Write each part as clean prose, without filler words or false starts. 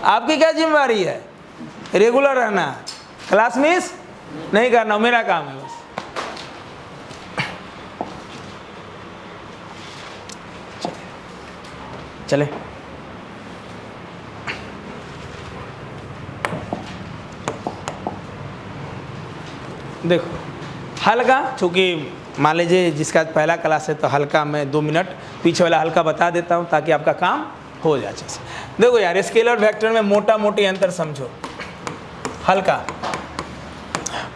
आपकी क्या जिम्मेवारी है? रेगुलर रहना, क्लास मिस नहीं करना, मेरा काम है बस। चले देखो, हल्का, चूँकि मान लीजिए जिसका पहला क्लास है तो हल्का मैं 2 मिनट पीछे वाला हल्का बता देता हूँ ताकि आपका काम हो जाए अच्छे से। देखो यार, स्केलर वेक्टर में मोटा मोटी अंतर समझो। हल्का,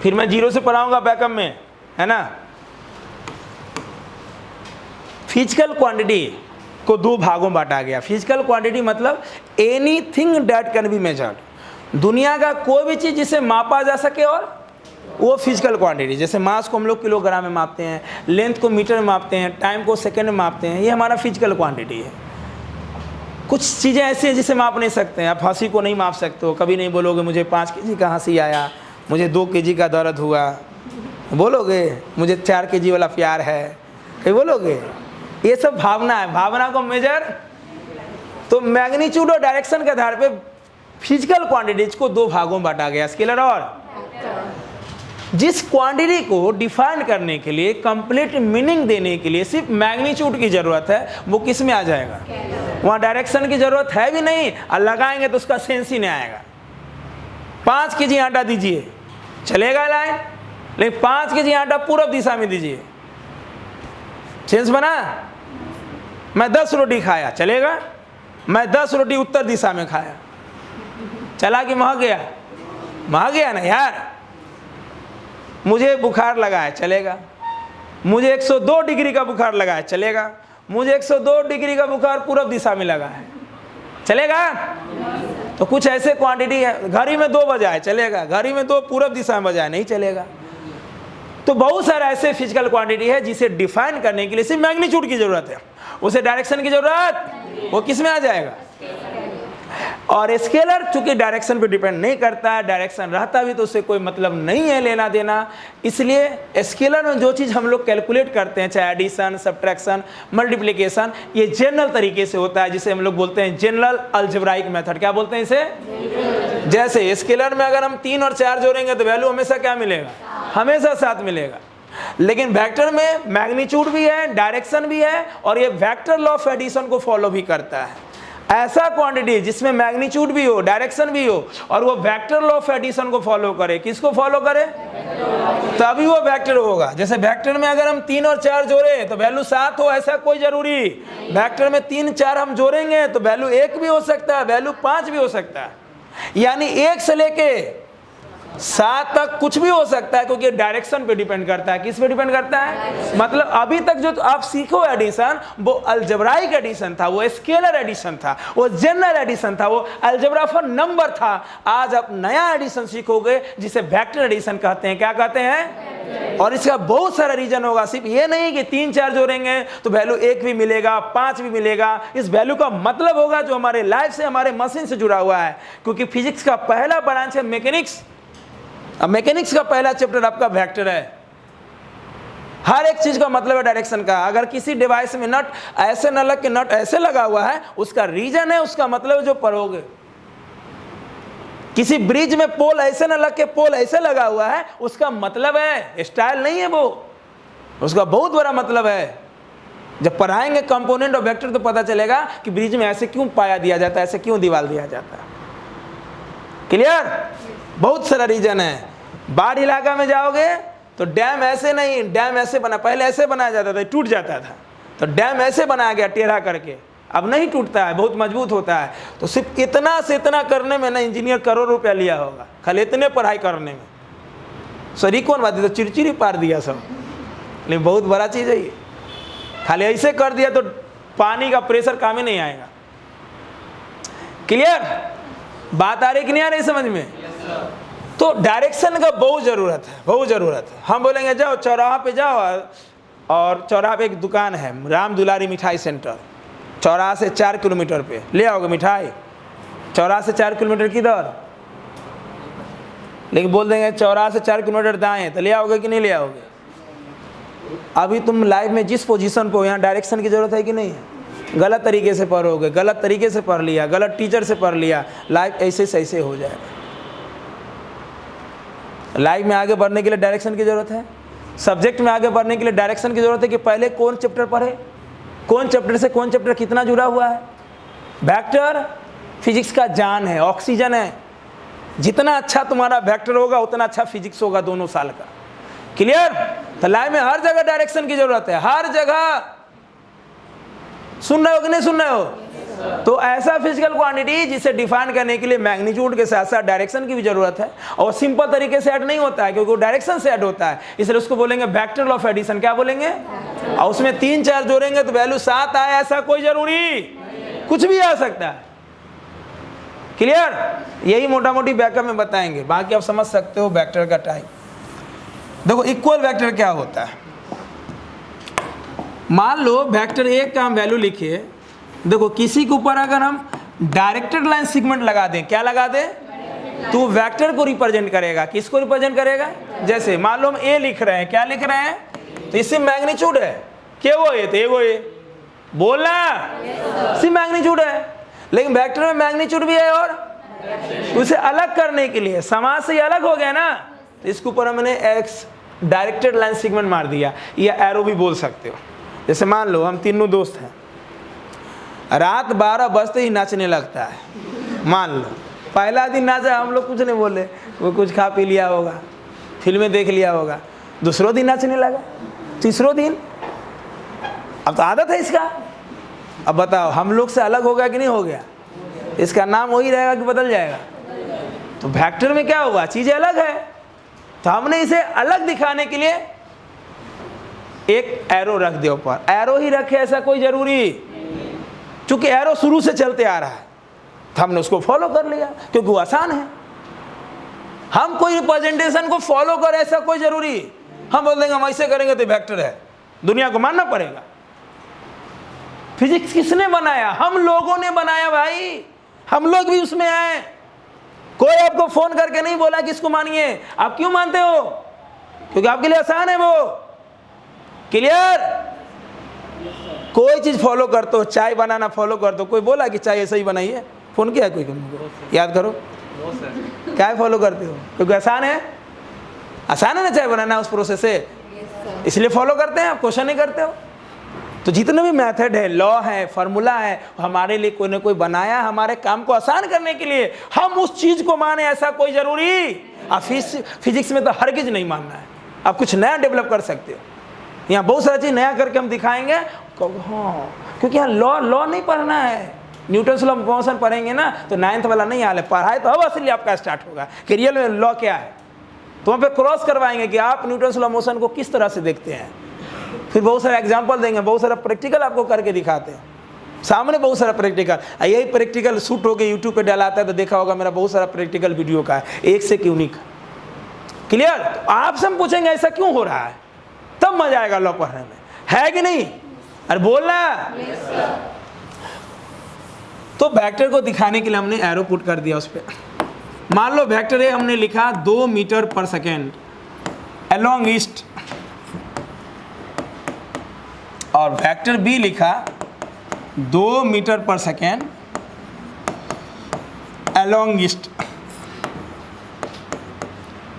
फिर मैं 0 से पढ़ाऊंगा बैकअप में, है ना। फिजिकल क्वांटिटी को 2 भागों में बांटा गया। फिजिकल क्वांटिटी मतलब anything that can be measured, दुनिया का कोई भी चीज़ जिसे मापा जा सके, और वो फिजिकल क्वांटिटी। जैसे मास को हम लोग किलोग्राम में मापते हैं, लेंथ को मीटर में मापते हैं, टाइम को सेकंड में मापते हैं, ये हमारा फिजिकल क्वांटिटी है। कुछ चीज़ें ऐसी हैं जिसे माप नहीं सकते हैं। आप हंसी को नहीं माप सकते हो, कभी नहीं बोलोगे मुझे 5 kg का हंसी आया, मुझे 2 kg का दर्द हुआ। बोलोगे मुझे 4 kg वाला प्यार है, कहीं बोलोगे? ये सब भावना है। भावना को मेजर, तो मैग्नीट्यूड और डायरेक्शन के आधार पे फिजिकल क्वांटिटीज को 2 भागों में बांटा गया, स्केलर और। जिस क्वांटिटी को डिफाइन करने के लिए, कंप्लीट मीनिंग देने के लिए सिर्फ मैग्नीट्यूड की जरूरत है, वो किस में आ जाएगा? वहाँ डायरेक्शन की जरूरत है भी नहीं, और लगाएंगे तो उसका सेंस ही नहीं आएगा। 5 kg आटा दीजिए, चलेगा लाइन, लेकिन 5 kg आटा पूरब दिशा में दीजिए, सेंस बना? मैं 10 रोटी खाया, चलेगा? मैं 10 रोटी उत्तर दिशा में खाया, चला कि महक गया? महक गया ना यार। मुझे बुखार लगा है, चलेगा? मुझे 102 डिग्री का बुखार लगा है, चलेगा? मुझे 102 डिग्री का बुखार पूरब दिशा में लगा है, चलेगा? तो कुछ ऐसे क्वांटिटी है, घड़ी में 2 बजाए, चलेगा? घड़ी में 2 पूरब दिशा में बजाए, नहीं चलेगा। तो बहुत सारे ऐसे फिजिकल क्वांटिटी है जिसे डिफाइन करने के लिए सिर्फ मैग्नीट्यूड की जरूरत है, उसे डायरेक्शन की जरूरत, वो किस में आ जाएगा? और स्केलर चूंकि डायरेक्शन पे डिपेंड नहीं करता है, डायरेक्शन रहता भी तो उससे कोई मतलब नहीं है लेना देना। इसलिए स्केलर में जो चीज़ हम लोग कैलकुलेट करते हैं, चाहे एडिशन, सब्ट्रैक्शन, मल्टीप्लिकेशन, ये जनरल तरीके से होता है, जिसे हम लोग बोलते हैं जनरल अलजेब्राइक मेथड। क्या बोलते हैं इसे? जैसे स्केलर में अगर हम 3 और 4 जोड़ेंगे तो वैल्यू हमेशा क्या मिलेगा? हमेशा 7 मिलेगा। लेकिन वेक्टर में मैग्नीट्यूड भी है, डायरेक्शन भी है, और ये वेक्टर लॉ ऑफ एडिशन को फॉलो भी करता है। ऐसा क्वांटिटी जिसमें मैग्नीट्यूड भी हो, डायरेक्शन भी हो, और वो वेक्टर लॉ ऑफ एडिशन को फॉलो करे। किसको फॉलो करे? तभी वो वेक्टर होगा। जैसे वेक्टर में अगर हम 3 और 4 जोड़े तो वैल्यू 7 हो, ऐसा कोई जरूरी? वेक्टर में 3 4 हम जोड़ेंगे तो वैल्यू 1 भी हो सकता है, वैल्यू 5 भी हो सकता है। यानी 1 से लेके 7 तक कुछ भी हो सकता है, क्योंकि डायरेक्शन पे डिपेंड करता है। किस पे डिपेंड करता है? मतलब अभी तक जो आप सीखो एडिशन, वो अलजेब्राइक एडिशन था, वो स्केलर एडिशन था, वो जनरल एडिशन था, वो अलजेब्रा फॉर नंबर था। आज आप नया एडिशन सीखोगे जिसे वेक्टर एडिशन कहते हैं। क्या कहते हैं? और इसका बहुत सारा रीजन होगा, सिर्फ ये नहीं कि 3 4 जोड़ेंगे तो वैल्यू 1 भी मिलेगा, 5 भी मिलेगा। इस वैल्यू का मतलब होगा जो हमारे लाइफ से, हमारे मशीन से जुड़ा हुआ है, क्योंकि फिजिक्स का पहला ब्रांच है मैकेनिक्स। अब मैकेनिक्स का पहला चैप्टर आपका वेक्टर है। हर एक चीज का मतलब है डायरेक्शन का। अगर किसी डिवाइस में नट ऐसे न लग के नट ऐसे लगा हुआ है, उसका रीजन है, उसका मतलब जो पढ़ोगे। किसी ब्रिज में पोल ऐसे न लग के पोल ऐसे लगा हुआ है, उसका मतलब है, स्टाइल नहीं है वो, उसका बहुत बड़ा मतलब है। जब पढ़ाएंगे कंपोनेंट और वेक्टर तो पता चलेगा कि ब्रिज में ऐसे क्यों पाया दिया जाता है, ऐसे क्यों दीवार दिया जाता है। क्लियर? बहुत सारा रीजन है। बाढ़ इलाका में जाओगे तो डैम ऐसे नहीं, डैम ऐसे बना, पहले ऐसे बनाया जाता था, टूट जाता था, तो डैम ऐसे बनाया गया टेढ़ा करके, अब नहीं टूटता है, बहुत मजबूत होता है। तो सिर्फ इतना से इतना करने में ना इंजीनियर करोड़ रुपया लिया होगा, खाली इतने पढ़ाई करने में। सॉरी कौन बात है, तो चिड़चिड़ी पार दिया सब, लेकिन बहुत बड़ा चीज़ है ये। खाली ऐसे कर दिया तो पानी का प्रेशर काम ही नहीं आएगा। क्लियर? बात आ रही कि नहीं आ रही समझ में? तो डायरेक्शन का बहुत ज़रूरत है, बहुत ज़रूरत है। हम बोलेंगे जाओ चौराहा पे जाओ, और चौराहा पे एक दुकान है, राम दुलारी मिठाई सेंटर, चौराहा से 4 किलोमीटर पे, ले आओगे मिठाई? चौराहा से 4 किलोमीटर किधर? लेकिन बोल देंगे चौराहा से 4 किलोमीटर दाएं, तो ले आओगे कि नहीं ले आओगे? अभी तुम लाइफ में जिस पोजीशन पे हो, यहाँ डायरेक्शन की ज़रूरत है कि नहीं है? गलत तरीके से पढ़ोगे, गलत तरीके से पढ़ लिया, गलत टीचर से पढ़ लिया, लाइफ ऐसे से ऐसे हो जाएगा। लाइफ में आगे बढ़ने के लिए डायरेक्शन की ज़रूरत है, सब्जेक्ट में आगे बढ़ने के लिए डायरेक्शन की ज़रूरत है कि पहले कौन चैप्टर पढ़े, कौन चैप्टर से कौन चैप्टर कितना जुड़ा हुआ है। वेक्टर फिजिक्स का जान है, ऑक्सीजन है। जितना अच्छा तुम्हारा वेक्टर होगा उतना अच्छा फिजिक्स होगा दोनों साल का। क्लियर? तो लाइफ में हर जगह डायरेक्शन की जरूरत है, हर जगह। सुन रहे हो कि नहीं सुन रहे हो? तो ऐसा फिजिकल क्वांटिटी जिसे डिफाइन करने के लिए मैग्नीट्यूड के साथ साथ डायरेक्शन की भी जरूरत है, और सिंपल तरीके से ऐड नहीं होता है क्योंकि वो डायरेक्शन से ऐड होता है, इसलिए उसको बोलेंगे वेक्टर ऑफ एडिशन। क्या बोलेंगे? और उसमें 3-4 जोड़ेंगे तो वैल्यू 7 आए, ऐसा कोई जरूरी कुछ भी आ सकता है। क्लियर? यही मोटा मोटी बैकअप में बताएंगे, बाकी आप समझ सकते हो वेक्टर का टाइप। देखो इक्वल वेक्टर क्या होता है। मान लो वेक्टर एक का हम वैल्यू लिखिए। देखो किसी के ऊपर अगर हम डायरेक्टेड लाइन सेगमेंट लगा दें, क्या लगा दें, तो वेक्टर को रिप्रेजेंट करेगा। किसको रिप्रेजेंट करेगा? जैसे मान लो हम ए लिख रहे हैं, क्या लिख रहे हैं, तो इससे मैग्नीट्यूड है क्या, वो ए तो ये बोलना सी मैग्नीट्यूड है। लेकिन वेक्टर में मैग्नीट्यूड भी है, और तो इसे अलग करने के लिए समाज से अलग हो गया ना, तो इसके ऊपर हमने एक्स डायरेक्टेड लाइन सेगमेंट मार दिया, या एरो भी बोल सकते हो। जैसे मान लो हम तीनों दोस्त हैं, रात 12 बजते ही नाचने लगता है। मान लो पहला दिन नाचा, हम लोग कुछ नहीं बोले, वो कुछ खा पी लिया होगा, फिल्में देख लिया होगा। दूसरों दिन नाचने लगा, तीसरों दिन, अब तो आदत है इसका। अब बताओ हम लोग से अलग हो गया कि नहीं हो गया? इसका नाम वही रहेगा कि बदल जाएगा? तो वेक्टर में क्या होगा, चीजें अलग है, तो हमने इसे अलग दिखाने के लिए एक एरो रख दिया ऊपर। एरो ही रखे ऐसा कोई जरूरी, चूंकि एरो शुरू से चलते आ रहा है तो हमने उसको फॉलो कर लिया क्योंकि वो आसान है। हम कोई रिप्रेजेंटेशन को फॉलो करें ऐसा कोई जरूरी, हम बोल देंगे हम ऐसे करेंगे तो वेक्टर है, दुनिया को मानना पड़ेगा। फिजिक्स किसने बनाया? हम लोगों ने बनाया भाई, हम लोग भी उसमें आए। कोई आपको फोन करके नहीं बोला कि इसको मानिए, आप क्यों मानते हो? क्योंकि आपके लिए आसान है वो। क्लियर? कोई चीज फॉलो करते हो, चाय बनाना फॉलो करते हो, कोई बोला कि चाय ऐसे ही बनाइए, फोन किया कोई तुमको? याद करो क्या फॉलो करते हो? क्योंकि आसान है, आसान है ना चाय बनाना उस प्रोसेस से, इसलिए फॉलो करते हैं, आप क्वेश्चन नहीं करते हो। तो जितने भी मेथड है, लॉ है, फार्मूला है, हमारे लिए कोई ना कोई बनाया, हमारे काम को आसान करने के लिए। हम उस चीज को माने ऐसा कोई जरूरी, आप फिजिक्स में तो हरगिज नहीं मानना है। आप कुछ नया डेवलप कर सकते हो, यहाँ बहुत सारी चीज नया करके हम दिखाएंगे। हाँ, क्योंकि यहाँ लॉ नहीं पढ़ना है। न्यूटन लॉ ऑफ मोशन पढ़ेंगे ना तो 9th वाला नहीं हाल है, पढ़ाई तो अब असली आपका स्टार्ट होगा कि रियल में लॉ क्या है। तो वहाँ पे क्रॉस करवाएंगे कि आप न्यूटन लॉ ऑफ मोशन को किस तरह से देखते हैं। फिर बहुत सारे एग्जाम्पल देंगे, बहुत सारा प्रैक्टिकल आपको करके दिखाते हैं, सामने बहुत सारा प्रैक्टिकल। यही प्रैक्टिकल शूट होकर यूट्यूब पे डालाता है तो देखा होगा मेरा बहुत सारा प्रैक्टिकल वीडियो का है, एक से यूनिक। क्लियर? तो आपसे हम पूछेंगे ऐसा क्यों हो रहा है, तब मजा आएगा लॉ पढ़ने में, है कि नहीं? अरे बोलना। तो वेक्टर को दिखाने के लिए हमने एरो पुट कर दिया उस पर। मान लो वेक्टर ए हमने लिखा 2 metre per second along east, और वेक्टर बी लिखा 2 metre per second along east.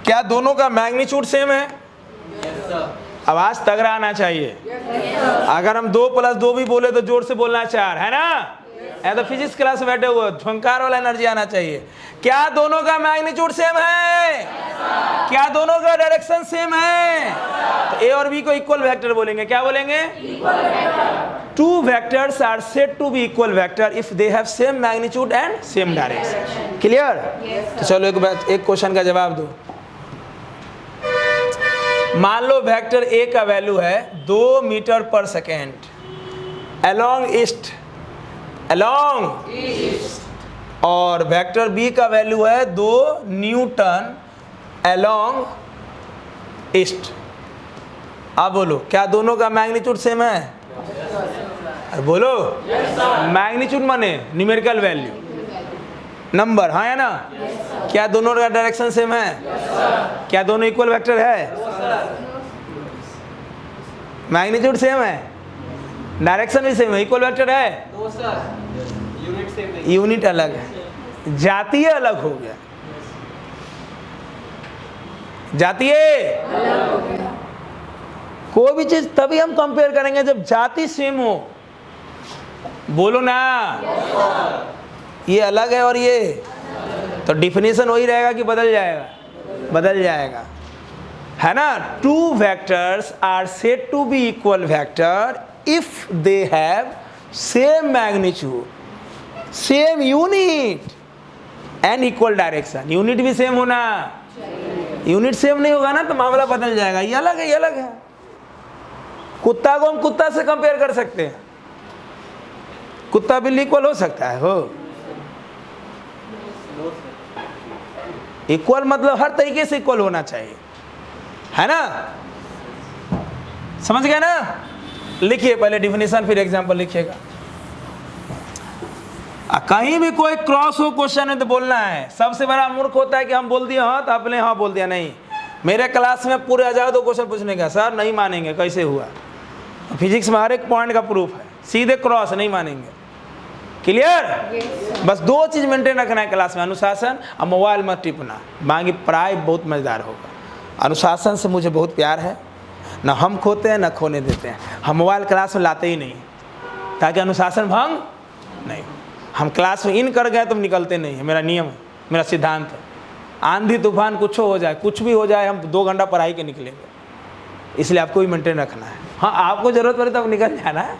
क्या दोनों का मैग्नीट्यूड सेम है? आवाज तगड़ा आना चाहिए। अगर हम 2 + 2 भी बोले तो जोर से बोलना 4, है ना? तो फिजिक्स क्लास में बैठे हुए, झंकार वाला एनर्जी आना चाहिए। क्या दोनों का मैग्नीट्यूड सेम है? क्या दोनों का डायरेक्शन सेम है? तो ए और बी को इक्वल वेक्टर बोलेंगे। क्या बोलेंगे? Two vectors are said to be equal vector if they have same magnitude and same direction. Clear? तो चलो एक क्वेश्चन का जवाब दो। मान लो वेक्टर ए का वैल्यू है 2 metre per second along east, और वेक्टर बी का वैल्यू है 2 न्यूटन अलोंग ईस्ट। अब बोलो क्या दोनों का मैग्नीट्यूड सेम है? बोलो। मैग्नीट्यूड माने न्यूमेरिकल वैल्यू, नंबर, हाँ है ना? क्या दोनों का डायरेक्शन सेम है? क्या दोनों इक्वल वेक्टर है? मैग्नीट्यूड सेम है? डायरेक्शन भी सेम है, इक्वल वेक्टर है, नो सर, यूनिट सेम नहीं, यूनिट अलग है, जातीय अलग हो गया, जातीय कोई भी चीज तभी हम कंपेयर करेंगे जब जाति सेम हो, बोलो ना। ये अलग है और ये, तो डिफिनेशन वही रहेगा कि बदल जाएगा, बदल जाएगा, है ना। Two vectors are said to be equal vector if they have same magnitude, same unit and equal direction. Unit भी सेम होना, यूनिट सेम नहीं होगा ना तो मामला बदल जाएगा। ये अलग है, ये अलग है। कुत्ता को हम कुत्ता से कंपेयर कर सकते हैं, कुत्ता बिल्ली इक्वल हो सकता है, हो इक्वल मतलब हर तरीके से इक्वल होना चाहिए, है ना। समझ गए ना। लिखिए पहले डिफिनेशन फिर एग्जांपल लिखिएगा। कहीं भी कोई क्रॉस हो क्वेश्चन है तो बोलना है। सबसे बड़ा मूर्ख होता है कि हम बोल दिए हाँ तो आपने हाँ बोल दिया। नहीं, मेरे क्लास में पूरे 1002 क्वेश्चन पूछने का, सर नहीं मानेंगे, कैसे हुआ। फिजिक्स में हर एक पॉइंट का प्रूफ है, सीधे क्रॉस नहीं मानेंगे। क्लियर। बस दो चीज मेंटेन रखना है क्लास में, अनुशासन और मोबाइल मत टिपना, बाकी पढ़ाई बहुत मजेदार होगा। अनुशासन से मुझे बहुत प्यार है, ना हम खोते हैं ना खोने देते हैं। हम मोबाइल क्लास में लाते ही नहीं ताकि अनुशासन भंग नहीं। हम क्लास में इन कर गए तो निकलते नहीं है, मेरा नियम है, मेरा सिद्धांत है। आंधी तूफान कुछ हो जाए, कुछ भी हो जाए, हम 2 घंटा पढ़ाई के निकलेंगे। इसलिए आपको भी मेंटेन रखना है। हाँ, आपको जरूरत पड़े तब निकल जाना है,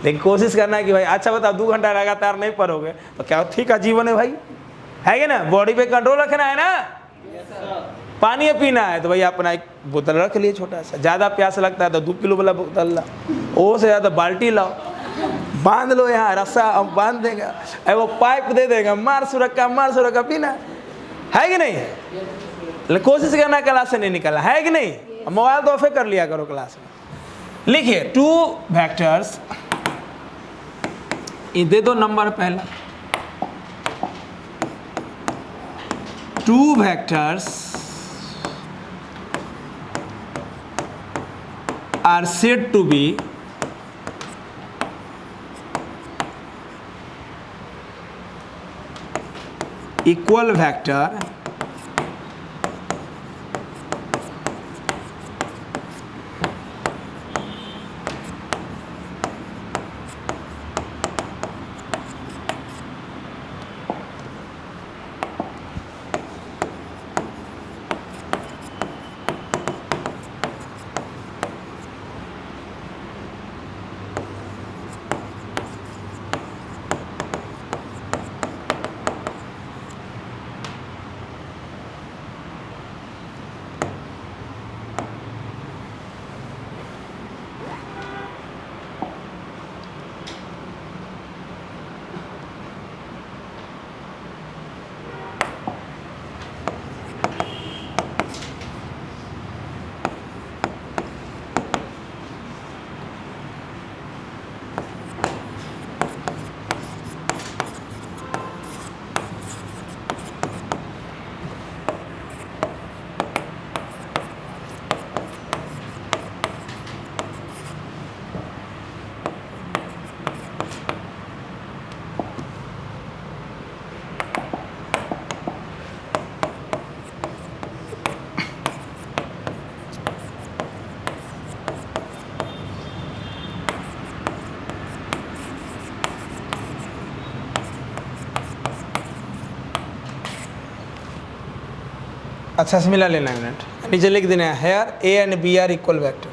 लेकिन कोशिश करना है कि भाई अच्छा बताओ 2 घंटा लगातार नहीं पढ़ोगे तो क्या ठीक है, जीवन है भाई, है कि ना। बॉडी पे कंट्रोल रखना है ना। पानी पीना है तो भाई अपना एक बोतल रख लिए छोटा सा। ज़्यादा प्यास लगता है तो 2 किलो वाला बोतल लाओ, वो से ज़्यादा बाल्टी लाओ, बांध लो यहाँ रस्सा, हम बांध देगा, वो पाइप दे देगा, मार सुरक्का पीना, है कि नहीं। लेकिन कोशिश करना क्लास से नहीं निकलना, है कि नहीं। मोबाइल तो ऑफ कर लिया करो क्लास में। लिखिए 2 वेक्टर्स, दे दो नंबर पहला। 2 vectors are said to be equal vector अच्छा से मिला लेना है मिनट, नीचे लिख देना है here A and B are equal vector.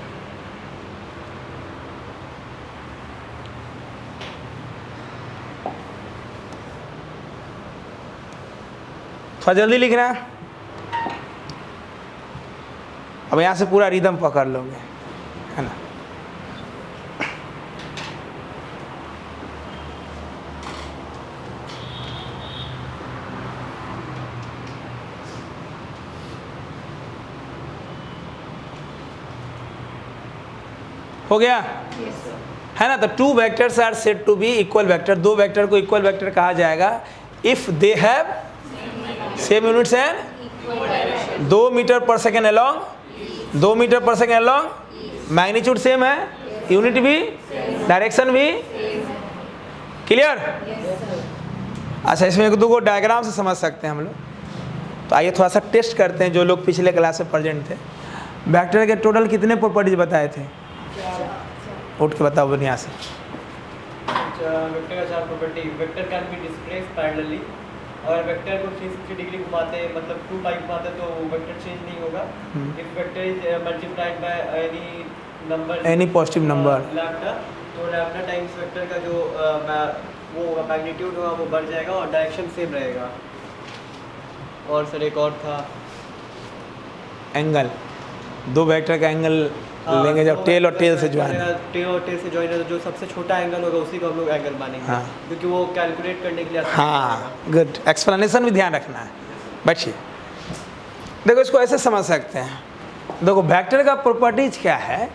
थोड़ा जल्दी लिखना है, अब यहाँ से पूरा रिदम पकड़ लोगे, है ना। हो गया, है ना। तो 2 vectors are said to be equal vector. 2 vector को इक्वल वेक्टर कहा जाएगा if they have same units and 2 metre per second along, 2 metre per second along, magnitude same है, यूनिट भी डायरेक्शन भी क्लियर। अच्छा, इसमें एक दो को डायग्राम से समझ सकते हैं हम लोग। तो आइए थोड़ा सा टेस्ट करते हैं जो लोग पिछले क्लास में प्रेजेंट थे। वेक्टर के टोटल कितने प्रॉपर्टीज बताए थे? उठ के बताओ बुनियाद से। वेक्टर का 4 property. Vector can be displaced parallelly, और वेक्टर को 360 डिग्री घुमाते हैं, मतलब 2 पाई घुमाते हैं, तो वेक्टर चेंज नहीं होगा। If vector is multiplied by any number, any positive number, lambda, तो लैम्डा टाइम्स वेक्टर का जो वो होगा, मैग्नीट्यूड होगा, वो बढ़ जाएगा और डायरेक्शन सेम रहेगा। और सर एक और था एंगल, दो वेक्टर का एंगल लेंगे जब टेल और टेल से ज्वाइन, टेल और टेल से ज्वाइन है, तो जो सबसे छोटा एंगल होगा उसी को हम लोग एंगल मानेंगे। हाँ। क्योंकि वो कैलकुलेट करने के लिए हाँ, गुड एक्सप्लेनेशन भी ध्यान रखना है। बैठिए, देखो इसको ऐसे समझ सकते हैं। देखो वेक्टर का प्रॉपर्टीज क्या है।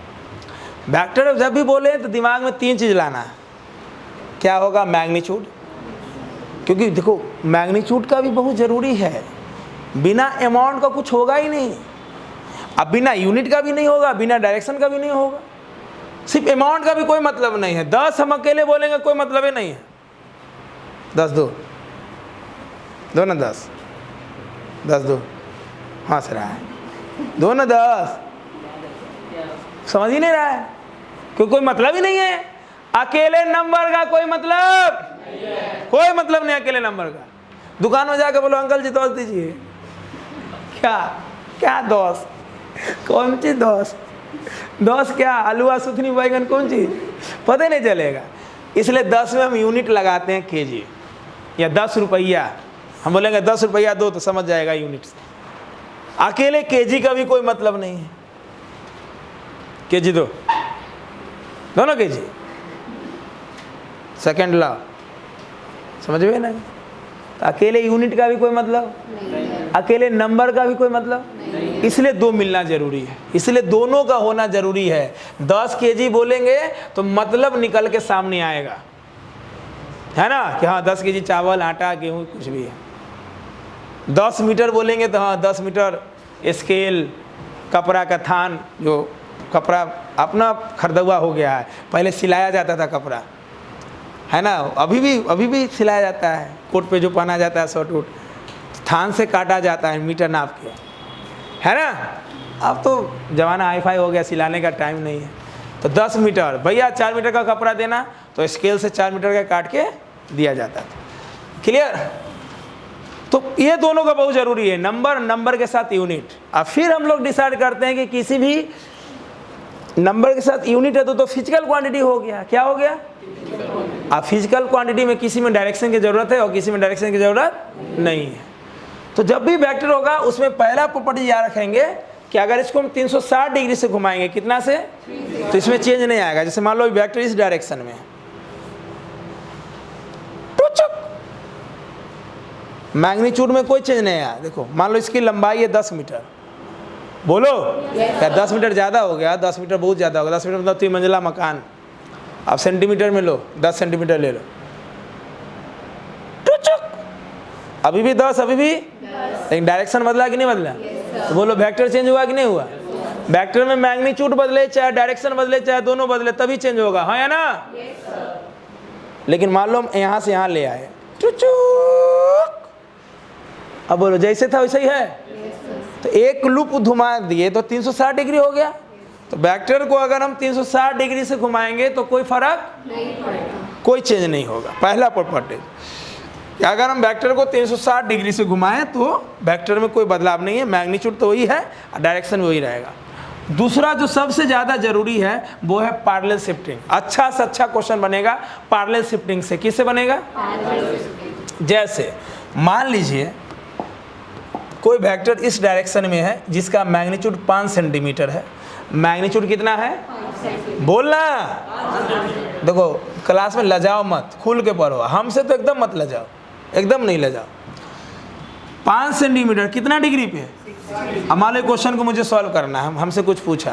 वेक्टर जब भी बोले तो दिमाग में 3 चीज़ लाना है। क्या होगा? मैग्नीट्यूड, क्योंकि देखो मैग्नीट्यूड का भी बहुत ज़रूरी है। बिना अमाउंट का कुछ होगा ही नहीं। अब बिना यूनिट का भी नहीं होगा, बिना डायरेक्शन का भी नहीं होगा। सिर्फ अमाउंट का भी कोई मतलब नहीं है। 10 हम अकेले बोलेंगे कोई मतलब ही नहीं है। 10 दो ना 10 दो हंस रहा है, 2 ना 10, समझ ही नहीं रहा है, क्योंकि कोई मतलब ही नहीं है। अकेले नंबर का कोई मतलब कोई मतलब नहीं अकेले नंबर का। दुकान में जाकर बोलो अंकल जी 10 दीजिए, क्या 10? कौन चीज 10 क्या? आलू सुथनी बैगन कौन चीज? पता ही नहीं चलेगा। इसलिए 10 में हम यूनिट लगाते हैं केजी या 10 रुपया। हम बोलेंगे 10 रुपया दो तो समझ जाएगा यूनिट से। अकेले केजी का भी कोई मतलब नहीं है। केजी दो, दोनों केजी, सेकेंड लॉ, समझ में ना? तो अकेले यूनिट का भी कोई मतलब, अकेले नंबर का भी कोई मतलब, इसलिए 2 मिलना जरूरी है। इसलिए दोनों का होना जरूरी है। 10 केजी बोलेंगे तो मतलब निकल के सामने आएगा, है ना, कि हाँ 10 केजी चावल, आटा, गेहूँ, कुछ भी है। 10 मीटर बोलेंगे तो हाँ 10 मीटर स्केल, कपड़ा का थान, जो कपड़ा अपना खरीदा हुआ हो गया है। पहले सिलाया जाता था कपड़ा, है ना, अभी भी सिलाया जाता है। कोट पे जो पहना जाता है शर्ट वूट, थान से काटा जाता है मीटर नाप के, है ना। अब तो ज़माना हाई-फाई हो गया, सिलाने का टाइम नहीं है। तो 10 मीटर भैया 4 मीटर का कपड़ा देना, तो स्केल से 4 मीटर का काट के दिया जाता था। क्लियर? तो ये दोनों का बहुत ज़रूरी है, नंबर के साथ यूनिट। अब फिर हम लोग डिसाइड करते हैं कि किसी भी नंबर के साथ यूनिट है तो फिजिकल क्वांटिटी हो गया। क्या हो गया? अब फिजिकल क्वांटिटी में किसी में डायरेक्शन की ज़रूरत है और किसी में डायरेक्शन की ज़रूरत नहीं है। तो जब भी वेक्टर होगा उसमें पहला प्रॉपर्टी याद रखेंगे कि अगर इसको हम 360 डिग्री से घुमाएंगे, कितना से, तो इसमें चेंज नहीं आएगा। जैसे मान लो वेक्टर इस डायरेक्शन में है, मैग्नीट्यूड में कोई चेंज नहीं आया। देखो मान लो इसकी लंबाई है 10 मीटर, बोलो क्या 10 मीटर ज़्यादा हो गया? 10 मीटर बहुत ज़्यादा होगा। 10 मीटर मतलब 3 मंजिला मकान। अब सेंटीमीटर में लो, 10 सेंटीमीटर ले लो, अभी भी 10, अभी भी, लेकिन डायरेक्शन बदला कि नहीं बदला? तो बोलो वेक्टर चेंज हुआ कि नहीं हुआ? वेक्टर में मैग्नीट्यूड बदले चाहे डायरेक्शन बदले चाहे दोनों बदले तभी चेंज होगा, हाँ या ना? लेकिन मान लो हम यहाँ से यहाँ ले आए, अब बोलो जैसे था वैसे ही है। तो एक लूप घुमा दिए तो 360 डिग्री हो गया। तो वेक्टर को अगर हम 360 डिग्री से घुमाएंगे तो कोई फर्क नहीं पड़ेगा, कोई चेंज नहीं होगा। पहला प्रॉपर्टी, अगर हम वेक्टर को 360 डिग्री से घुमाएं तो वेक्टर में कोई बदलाव नहीं है, मैग्नीट्यूड तो वही है और डायरेक्शन वही रहेगा। दूसरा जो सबसे ज़्यादा जरूरी है वो है पैरेलल शिफ्टिंग। अच्छा से अच्छा क्वेश्चन बनेगा पैरेलल शिफ्टिंग से। किससे बनेगा? जैसे मान लीजिए कोई वेक्टर इस डायरेक्शन में है जिसका मैग्नीट्यूड 5 सेंटीमीटर है। मैग्नीट्यूड कितना है? बोलना। देखो क्लास में लजाओ मत, खुल के पढ़ो। हमसे तो एकदम मत लजाओ, एकदम नहीं लजाओ। 5 सेंटीमीटर कितना डिग्री पे? हमारे क्वेश्चन को मुझे सॉल्व करना है। हमसे कुछ पूछा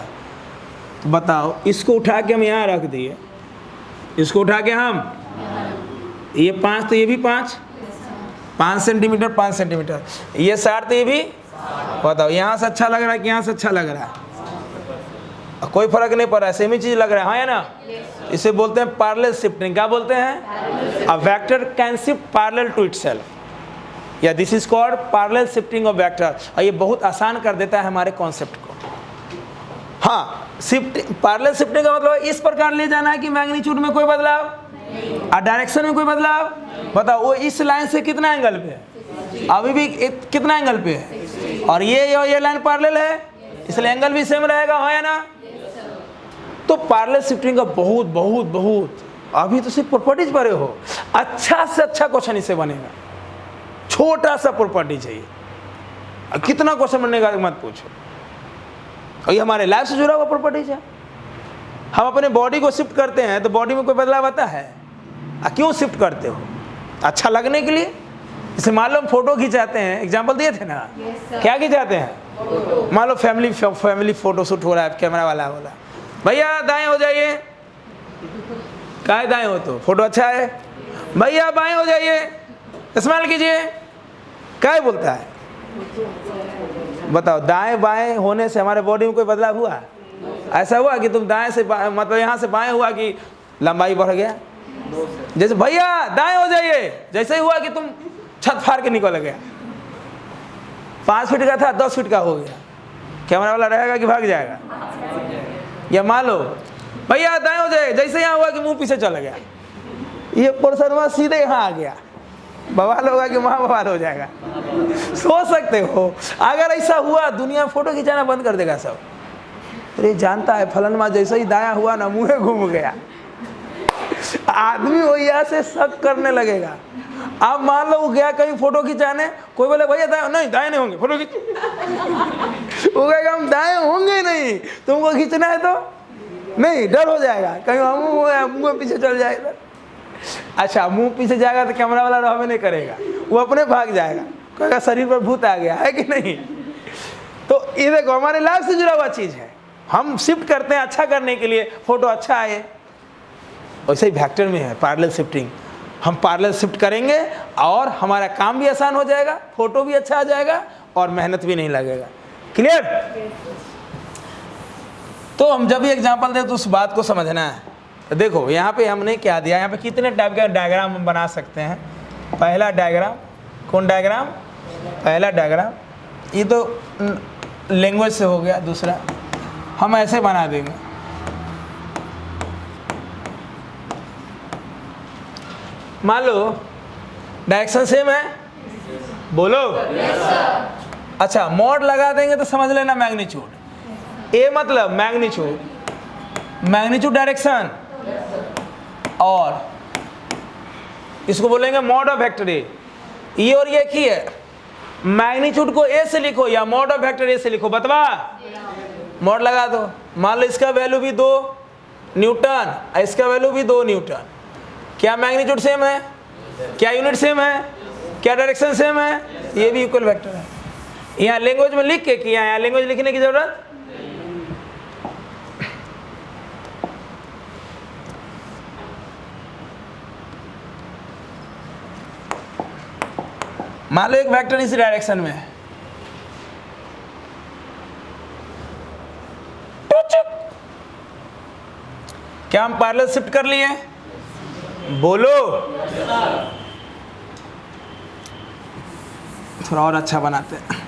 तो बताओ, इसको उठा के हम यहाँ रख दिए, इसको उठा के हम ये 5 तो ये भी 5 सेंटीमीटर 5 सेंटीमीटर, ये 60 तो ये भी, बताओ यहाँ से अच्छा लग रहा है कि यहाँ से अच्छा लग रहा है? कोई फर्क नहीं पड़ रहा है, सेम ही चीज लग रहा है, हाँ या ना। इसे बोलते हैं पैरेलल शिफ्टिंग। क्या बोलते हैं? A vector can shift parallel to itself, या this is called parallel shifting of vector. और ये बहुत आसान कर देता है हमारे कॉन्सेप्ट को। हाँ, शिफ्ट पैरेलल शिफ्टिंग का मतलब इस प्रकार ले जाना है कि मैग्नीट्यूड में कोई बदलाव और डायरेक्शन में कोई बदलाव। बताओ वो इस लाइन से कितना एंगल पे है, अभी भी कितना एंगल पे है, और ये लाइन पैरेलल है, इसलिए एंगल भी सेम रहेगा, हाँ या ना। तो पैरेलल शिफ्टिंग का बहुत बहुत बहुत, अभी तो सिर्फ प्रॉपर्टीज पढ़े हो, अच्छा से अच्छा क्वेश्चन इससे बनेगा। छोटा सा प्रॉपर्टी चाहिए, कितना क्वेश्चन बनेगा मत पूछो। और ये हमारे लाइफ से जुड़ा हुआ प्रॉपर्टीज है। हम अपने बॉडी को शिफ्ट करते हैं तो बॉडी में कोई बदलाव आता है? क्यों शिफ्ट करते हो? अच्छा लगने के लिए। जैसे मान लो हम फोटो खिंचाते हैं, एग्जाम्पल दिए थे ना, क्या खिंचाते हैं? मान लो फैमिली फोटो शूट हो रहा है, कैमरा वाला बोला भैया दाएं हो जाइए, काहे दाएं हो तो फोटो अच्छा है, भैया बाएं हो जाइए, स्माइल कीजिए, काहे बोलता है? बताओ, दाएं बाएं होने से हमारे बॉडी में कोई बदलाव हुआ? ऐसा हुआ कि तुम दाएं से मतलब यहाँ से बाएं हुआ कि लंबाई बढ़ गया? जैसे भैया दाएं हो जाइए, जैसे ही हुआ कि तुम छत फाड़ के निकल गया, 5 फीट का था 10 फीट का हो गया, कैमरा वाला रहेगा कि भाग जाएगा? या मान लो भैया दाएं हो जाए, जैसे यहाँ हुआ कि मुंह पीछे चला गया, ये पर्सन सीधे यहाँ आ गया, बवाल होगा कि वहाँ बवाल हो जाएगा। सोच सकते हो अगर ऐसा हुआ, दुनिया फोटो खिंचाना बंद कर देगा सब। अरे जानता है फलनमा जैसे ही दाया हुआ ना मुँह घूम गया, आदमी वो यहाँ से शक करने लगेगा। अब मान लो वो गया कहीं फोटो खिंचाने, कोई बोले भैया दाएं नहीं होंगे फोटो खींच, वो कहेगा हम दाएं होंगे नहीं, तुमको खींचना है तो नहीं, डर हो जाएगा, कहीं मुँह पीछे चल जाएगा। अच्छा मुंह पीछे जाएगा तो कैमरा वाला रहबे नहीं करेगा, वो अपने भाग जाएगा, कहेगा शरीर पर भूत आ गया है कि नहीं। तो ये देखो हमारे लाइफ से जुड़ा हुआ चीज़ है, हम शिफ्ट करते हैं अच्छा करने के लिए, फोटो अच्छा आए। वैसे ही वेक्टर में है पैरेलल शिफ्टिंग, हम पैरेलल शिफ्ट करेंगे और हमारा काम भी आसान हो जाएगा, फोटो भी अच्छा आ जाएगा और मेहनत भी नहीं लगेगा। क्लियर? तो हम जब भी एग्जांपल दें तो उस बात को समझना है। तो देखो यहाँ पे हमने क्या दिया, यहाँ पे कितने टाइप का डायग्राम हम बना सकते हैं। पहला डायग्राम, कौन डायग्राम? पहला डायग्राम, ये तो लैंग्वेज से हो गया। दूसरा हम ऐसे बना देंगे, मान लो डायरेक्शन सेम है, बोलो अच्छा मॉड लगा देंगे तो समझ लेना मैग्नीट्यूड। ए मतलब मैग्नीट्यूड डायरेक्शन, और इसको बोलेंगे मॉड ऑफ वेक्टर ए। ये और ये एक ही है, मैग्नीट्यूड को ए से लिखो या मॉड ऑफ वेक्टर ए से लिखो, बतवा मॉड लगा दो। मान लो इसका वैल्यू भी 2 न्यूटन, इसका वैल्यू भी 2 न्यूटन। क्या मैग्नीट्यूड सेम है? क्या यूनिट सेम है? क्या डायरेक्शन सेम है? ये भी इक्वल वेक्टर है। यहाँ लैंग्वेज में लिख के किया, यहाँ लैंग्वेज लिखने की जरूरत। मान लो एक वेक्टर इस डायरेक्शन में है, क्या हम पैरेलल शिफ्ट कर लिए? बोलो थोड़ा और अच्छा बनाते हैं।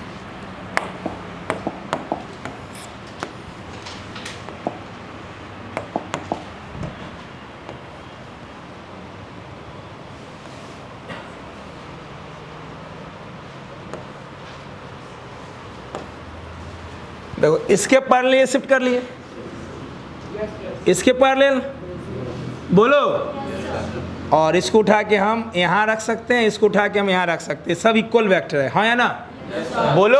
देखो इसके पैरेलल शिफ्ट कर लिए, इसके पैरेलल बोलो, और इसको उठा के हम यहाँ रख सकते हैं, इसको उठा के हम यहाँ रख सकते हैं, सब इक्वल वेक्टर है, हाँ या ना? बोलो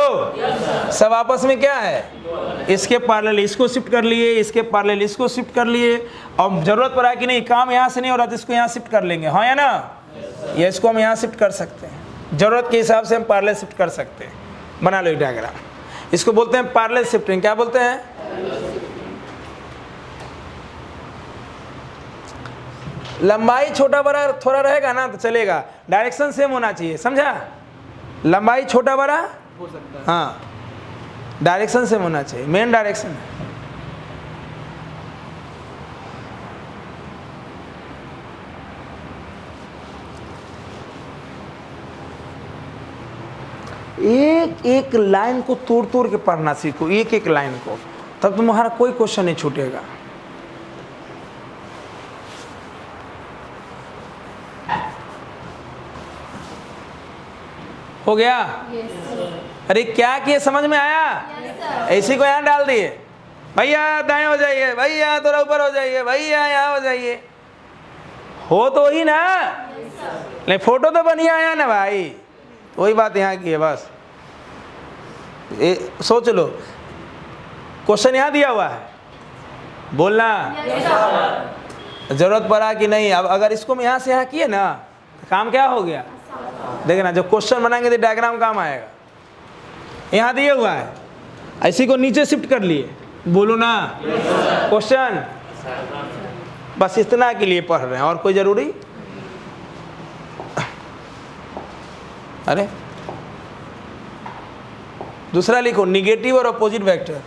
सब आपस में क्या है? इसके पैरेलल इसको शिफ्ट कर लिए, इसके पैरेलल इसको शिफ्ट कर लिए, और जरूरत पड़ा कि नहीं काम यहाँ से नहीं हो रहा तो इसको यहाँ शिफ्ट कर लेंगे, हाँ या ना? ये इसको हम यहाँ शिफ्ट कर सकते हैं, जरूरत के हिसाब से हम पैरेलल शिफ्ट कर सकते हैं। बना लो डायग्राम, इसको बोलते हैं पैरेलल शिफ्टिंग। क्या बोलते हैं? लंबाई छोटा बड़ा थोड़ा रहेगा ना तो चलेगा, डायरेक्शन सेम होना चाहिए, समझा? लंबाई छोटा बड़ा हो सकता है, हाँ, डायरेक्शन सेम होना चाहिए, मेन डायरेक्शन। एक एक लाइन को तोड़ तोड़ के पढ़ना सीखो, एक एक लाइन को, तब तुम्हारा कोई क्वेश्चन नहीं छूटेगा। हो गया? अरे क्या किए, समझ में आया? ऐसी को यहाँ डाल दिए, भैया दाएं हो जाइए, भैया थोड़ा ऊपर हो जाइए, भैया यहाँ हो जाइए, हो तो ही ना। नहीं फोटो तो बढ़िया आया ना भाई, वही बात यहाँ की है बस। सोच लो, क्वेश्चन यहाँ दिया हुआ है, बोलना जरूरत पड़ा कि नहीं। अब अगर इसको हम यहाँ से यहाँ किए ना, तो काम क्या हो गया? देखना जब क्वेश्चन बनाएंगे तो डायग्राम काम आएगा। यहाँ दिया हुआ है, इसी को नीचे शिफ्ट कर लिए, बोलो ना क्वेश्चन। बस इतना के लिए पढ़ रहे हैं, और कोई जरूरी? अरे दूसरा लिखो, निगेटिव और opposite vector.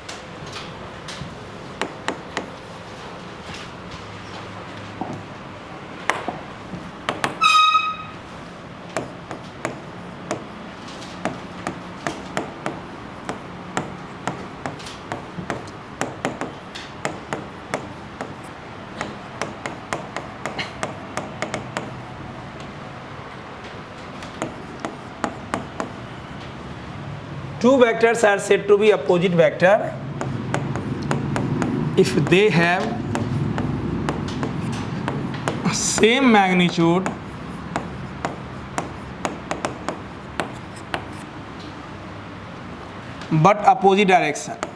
Two vectors are said to be opposite vector if they have same magnitude but opposite direction.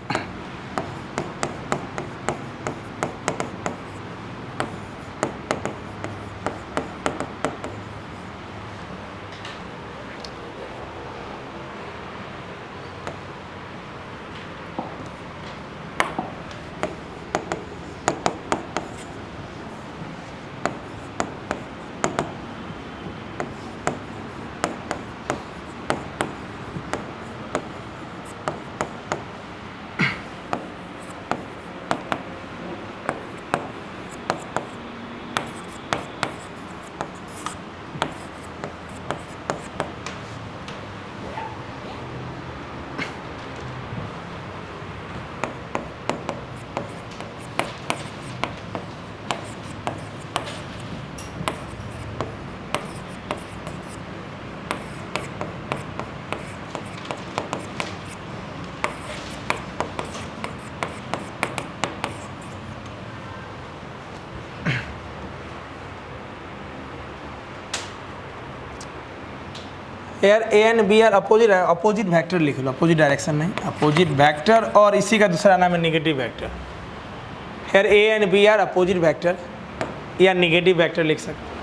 Here A and B are opposite vector लिख लो, अपोजिट डायरेक्शन नहीं, अपोजिट वेक्टर, और इसी का दूसरा नाम है negative vector. Here A and B are opposite vector या निगेटिव वेक्टर लिख सकते।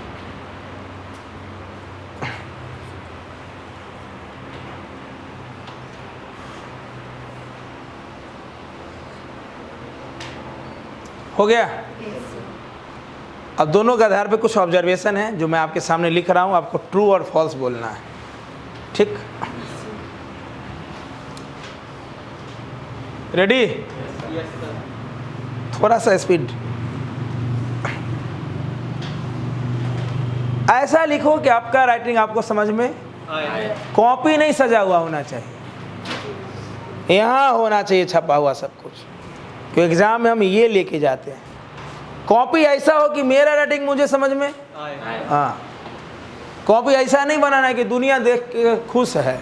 हो गया? अब दोनों के आधार पे कुछ ऑब्जर्वेशन है जो मैं आपके सामने लिख रहा हूं, आपको ट्रू और फॉल्स बोलना है, ठीक? रेडी? थोड़ा सा स्पीड। ऐसा लिखो कि आपका राइटिंग आपको समझ में कॉपी नहीं सजा हुआ होना चाहिए, यहाँ होना चाहिए छपा हुआ सब कुछ, क्योंकि एग्जाम में हम ये लेके जाते हैं। कॉपी ऐसा हो कि मेरा राइटिंग मुझे समझ में, हाँ, कॉपी ऐसा नहीं बनाना है कि दुनिया देख के खुश है,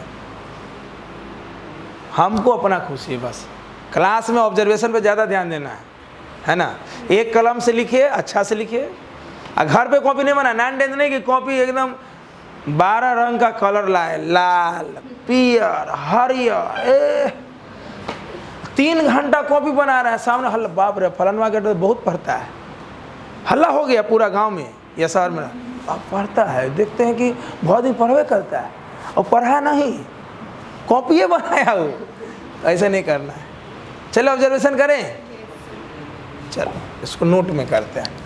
हमको अपना खुशी बस। क्लास में ऑब्जर्वेशन पे ज़्यादा ध्यान देना है ना। एक कलम से लिखिए, अच्छा से लिखिए, और घर पे कॉपी नहीं बना, 9 10 नहीं कि कॉपी एकदम 12 रंग का कलर लाए, लाल, पीयर, हरियर, 3 घंटा कॉपी बना रहा है, सामने हल्ला, बाप रे फलाना के तो बहुत पढ़ता है, हल्ला हो गया पूरा गांव में या शहर में। अब पढ़ता है, देखते हैं कि बहुत दिन पढ़वे करता है, और पढ़ा नहीं, कॉपी बनाया हो, ऐसा नहीं करना है। चलो ऑब्जर्वेशन करें, चलो इसको नोट में करते हैं।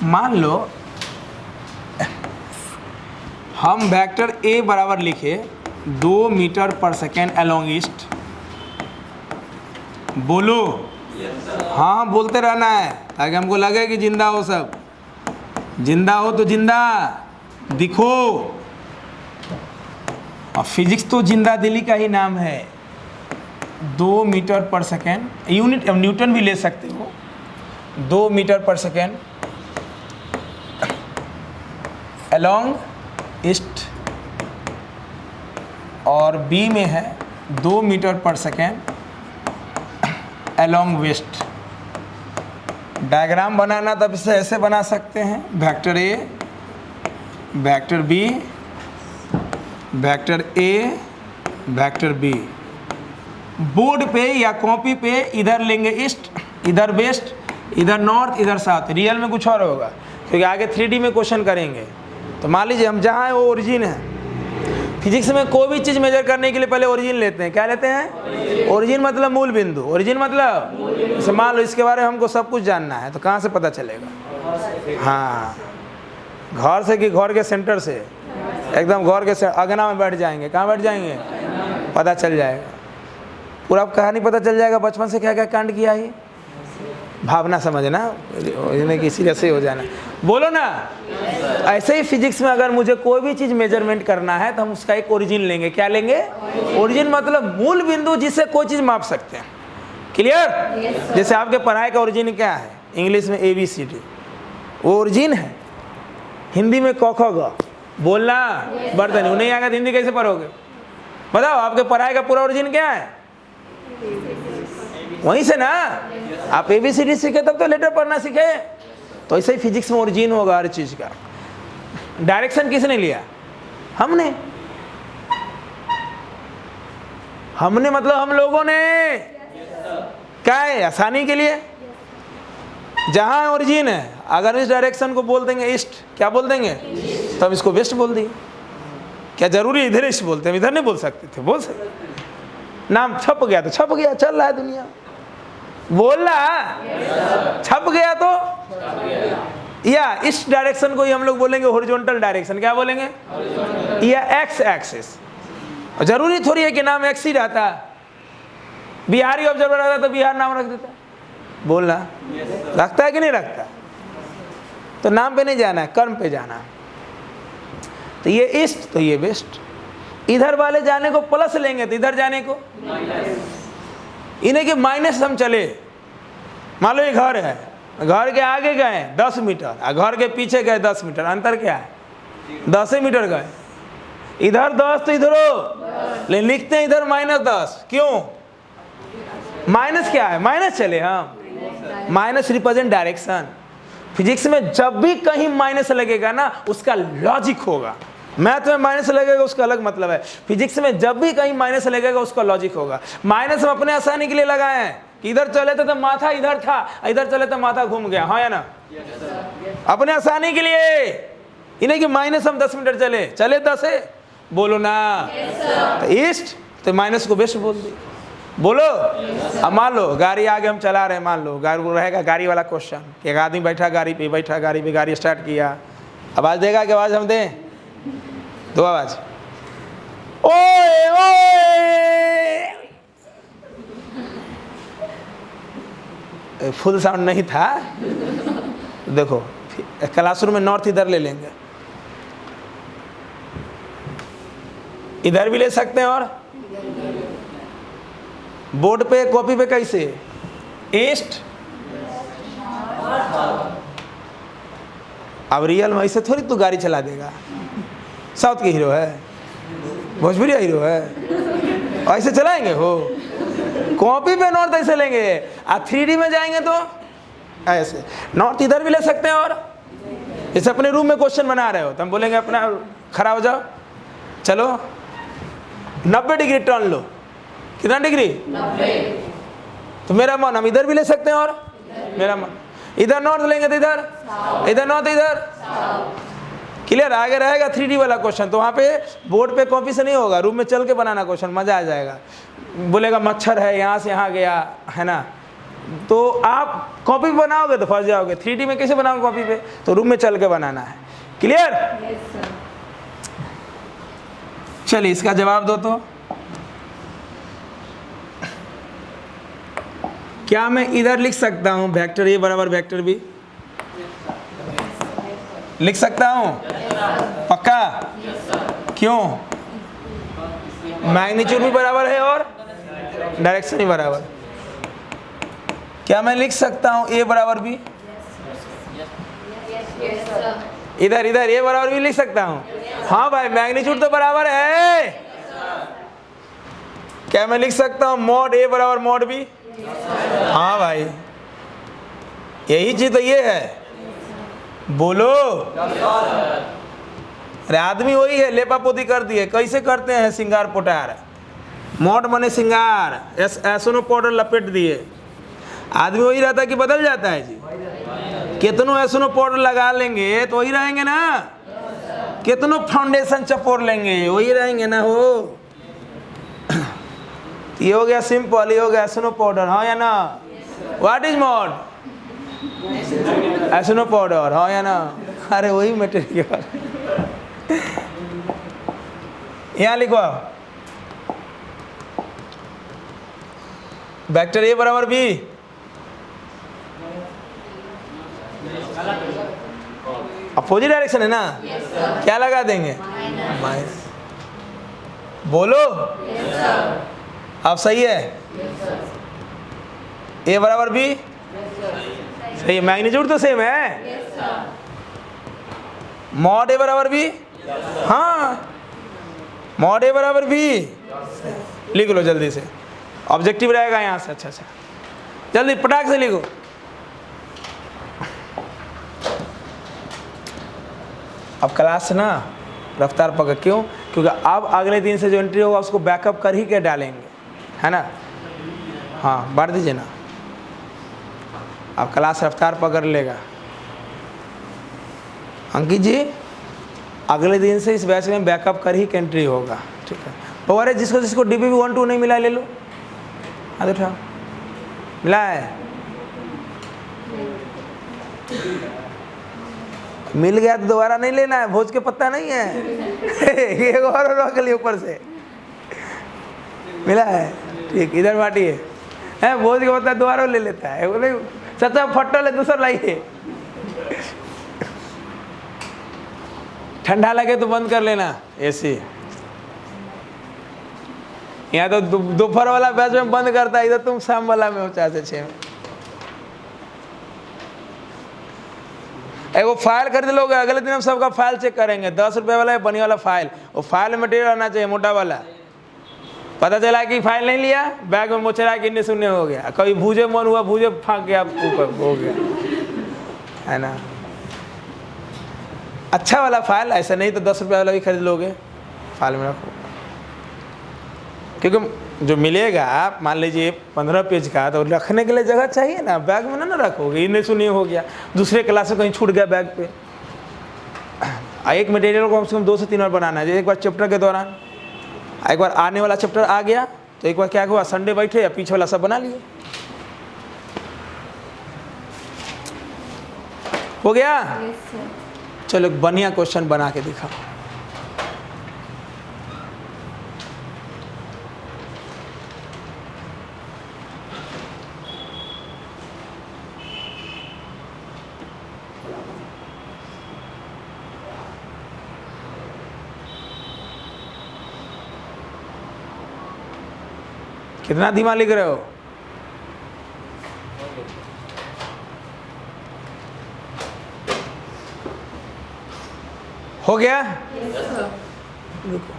मान लो हम वेक्टर ए बराबर लिखे 2 metre per second along east. बोलो हाँ बोलते रहना है ताकि हमको लगे कि जिंदा हो सब। जिंदा हो तो जिंदा दिखो। और फिजिक्स तो जिंदा दिली का ही नाम है। 2 metre per second, unit Newton भी ले सकते हो। 2 metre per second along east, और बी में है 2 metre per second along west. Diagram बनाना तब इसे ऐसे बना सकते हैं, vector A, vector B, vector A, vector B. Board पे या कॉपी पे इधर लेंगे ईस्ट, इधर वेस्ट, इधर नॉर्थ, इधर साउथ। रियल में कुछ और होगा, क्योंकि आगे 3D में क्वेश्चन करेंगे। तो मान लीजिए हम जहाँ हैं वो ओरिजिन है। फिजिक्स में कोई भी चीज़ मेजर करने के लिए पहले ओरिजिन लेते हैं। क्या लेते हैं? ओरिजिन मतलब मूल बिंदु। ओरिजिन मतलब जैसे मान लो इसके बारे में हमको सब कुछ जानना है, तो कहाँ से पता चलेगा? हाँ, घर से कि घर के सेंटर से, एकदम घर के अगना में बैठ जाएंगे। कहाँ बैठ जाएंगे? पता चल जाएगा, पूरा कहानी पता चल जाएगा, बचपन से क्या क्या कांड किया है। भावना समझना, इसीलिए से हो जाना। बोलो ना। ऐसे ही फिजिक्स में अगर मुझे कोई भी चीज़ मेजरमेंट करना है तो हम उसका एक ओरिजिन लेंगे। क्या लेंगे? ओरिजिन मतलब मूल बिंदु जिससे कोई चीज़ माप सकते हैं। क्लियर? जैसे आपके पढ़ाई का ओरिजिन क्या है? इंग्लिश में ABCD, वो ओरिजिन है। हिंदी में क ख ग बोलना बर्तन नहीं आएगा तो हिंदी कैसे पढ़ोगे? बताओ, आपके पढ़ाई का पूरा ओरिजिन क्या है? वहीं से ना। आप ABCD सीखे तब तो लेटर पढ़ना सीखे। तो ऐसे ही फिजिक्स में ओरिजिन होगा हर चीज़ का। डायरेक्शन किसने लिया? हमने मतलब हम लोगों ने। क्या है? आसानी के लिए। जहाँ ओरिजिन है, अगर इस डायरेक्शन को बोल देंगे ईस्ट, क्या बोल देंगे? तब इसको वेस्ट बोल दिए। क्या जरूरी इधर ईस्ट बोलते हैं? इधर नहीं बोल सकते थे? बोल सकते। नाम छप गया तो छप गया, चल रहा है दुनिया। बोल रहा छप गया तो, या इस डायरेक्शन को ही हम लोग बोलेंगे हॉरिजॉन्टल डायरेक्शन। क्या बोलेंगे? या एक्स एक्सिस। जरूरी थोड़ी है कि नाम एक्स ही रहता। बिहारी ऑब्जर्वर रहता तो बिहार नाम रख देता। बोलना रखता है कि नहीं रखता? तो नाम पे नहीं जाना है, कर्म पे जाना है। तो ये ईस्ट तो ये वेस्ट। इधर वाले जाने को प्लस लेंगे तो इधर जाने को इन्हें कि माइनस हम चले। मान लो ये घर है, घर के आगे गए 10 मीटर और घर के पीछे गए 10 मीटर, अंतर क्या है? 10 मीटर गए। इधर 10 तो इधरो, लेकिन लिखते हैं इधर -10। क्यों? माइनस क्या है? माइनस चले हम। Minus represent direction. फिजिक्स में जब भी कहीं माइनस लगेगा ना, उसका लॉजिक होगा। मैथ में माइनस लगेगा उसका अलग मतलब है। फिजिक्स में जब भी कहीं माइनस लगेगा उसका लॉजिक होगा। माइनस हम अपने आसानी के लिए लगाए हैं कि इधर चले थे तो माथा इधर था, इधर चले तो माथा घूम गया। हाँ या ना? अपने आसानी के लिए। इन्हें कि माइनस हम 10 मीटर चले 10 है। बोलो ना। तो ईस्ट तो माइनस को वेस्ट बोल दी। बोलो। अब मान लो गाड़ी आगे हम चला रहे हैं, मान लो गाड़ी रहेगा, गाड़ी वाला क्वेश्चन। एक आदमी बैठा गाड़ी पे, गाड़ी स्टार्ट किया। आवाज देगा कि आवाज हम दें? दो आवाज। ओए ओए, फुल साउंड नहीं था। देखो क्लासरूम में नॉर्थ इधर ले लेंगे, इधर भी ले सकते हैं, और बोर्ड पे कॉपी पे कैसे? ईस्ट। अब रियल में ऐसे थोड़ी तू गाड़ी चला देगा। साउथ के हीरो है, भोजपुरी हीरो है, ऐसे चलाएंगे हो? कॉपी पे नॉर्थ ऐसे लेंगे, और 3D में जाएंगे तो ऐसे। नॉर्थ इधर भी ले सकते हैं, और जैसे अपने रूम में क्वेश्चन बना रहे हो तो हम बोलेंगे अपना खड़ा हो जाओ, चलो 90 डिग्री टर्न लो। कितना डिग्री? 90। तो मेरा मन हम इधर भी ले सकते हैं, और मेरा मन इधर नॉर्थ लेंगे तो इधर नॉर्थ, इधर। क्लियर? आगे रहेगा 3D वाला क्वेश्चन, तो वहाँ पे बोर्ड पे कॉपी से नहीं होगा, रूम में चल के बनाना क्वेश्चन, मजा आ जाएगा। बोलेगा मच्छर है, यहाँ से यहाँ गया, है ना? तो आप कॉपी पे बनाओगे तो फंस जाओगे। 3D में कैसे बनाओगे कॉपी पे? तो रूम में चल के बनाना है। क्लियर? चलिए इसका जवाब दो। तो क्या मैं इधर लिख सकता हूँ वेक्टर ए बराबर वेक्टर बी? लिख सकता हूँ? पक्का? क्यों? मैग्नीट्यूड भी बराबर है और डायरेक्शन भी बराबर। क्या मैं लिख सकता हूँ ए बराबर बी? इधर इधर ए बराबर भी लिख सकता हूँ? हाँ भाई, मैग्नीट्यूड तो बराबर है। क्या मैं लिख सकता हूँ मॉड ए बराबर मॉड बी? हाँ भाई, यही चीज तो ये है। बोलो। अरे आदमी वही है, लेपापोती कर दिए। कैसे करते हैं सिंगार पोटार? मॉड मने सिंगार, एसनो पाउडर लपेट दिए। आदमी वही रहता है कि बदल जाता है जी? कितनों एसनो पाउडर लगा लेंगे तो वही रहेंगे ना? कितनों फाउंडेशन चपोर लेंगे वही रहेंगे ना? हो ये हो गया सिंपल, ये हो गया एसनो पाउडर, हाँ या ना? What is mod? एसनो पाउडर, हाँ या ना? अरे वही मटेरियल। यहाँ लिखो वेक्टर ए बराबर बी। अपोजिट डायरेक्शन है ना? क्या लगा देंगे? माइनस। बोलो। अब सही है? ए बराबर बी सही है। मैग्नीट्यूड तो सेम है। मॉड ए बराबर बी, हाँ मॉड ए बराबर बी। लिख लो जल्दी से, ऑब्जेक्टिव रहेगा यहाँ से। अच्छा अच्छा, जल्दी पटाख से लिखो। अब क्लास ना रफ्तार पकड़, क्यों? क्योंकि अब अगले दिन से जो एंट्री होगा उसको बैकअप कर ही के डालेंगे, है ना? हाँ बढ़ दीजिए ना, अब क्लास रफ्तार पकड़ लेगा। अंकित जी अगले दिन से इस बैच में बैकअप कर ही एंट्री होगा, ठीक है? तो अरे जिसको जिसको DBB 1 2 नहीं मिला ले लो, हाथ उठाओ। मिला है? मिल गया तो दोबारा नहीं लेना है, भोज के पत्ता नहीं है। एक और रख लिया ऊपर से। मिला है? ठीक, इधर बाटी है भोज के पत्ता दोबारा ले लेता है। बोले चाचा फटल है, दूसरा लाइए। ठंडा लगे तो बंद कर लेना एसी। यहाँ तो दोपहर वाला बैच में बंद करता है, इधर तुम शाम वाला में हो 4 से 6 में। एगो फाइल खरीद लोगे, अगले दिन हम सबका फाइल चेक करेंगे। 10 रुपये वाला है बढ़िया वाला फाइल, वो फाइल मटेरियल आना चाहिए मोटा वाला। पता चला कि फाइल नहीं लिया, बैग में मोचरा के इन्ने सुनने हो गया। कभी भूजे मन हुआ, भूजे फाँक गया ऊपर हो गया, है ना? अच्छा वाला फाइल, ऐसा नहीं तो 10 रुपये वाला भी खरीद लोगे, फाइल में रखो। क्योंकि जो मिलेगा आप मान लीजिए 15 पेज का, तो रखने के लिए जगह चाहिए ना, बैग में ना रखोगे। इन्हें सुनिए हो गया, दूसरे क्लास में कहीं छूट गया बैग पे। एक मटेरियल को कम से कम 2 से 3 बार बनाना है। एक बार चैप्टर के दौरान, एक बार आने वाला चैप्टर आ गया तो एक बार क्या हुआ, संडे बैठे या पीछे वाला सब बना लिए। हो गया? चलो बढ़िया क्वेश्चन बना के दिखाओ। कितना धीमा लिख रहे हो? हो गया? रुको,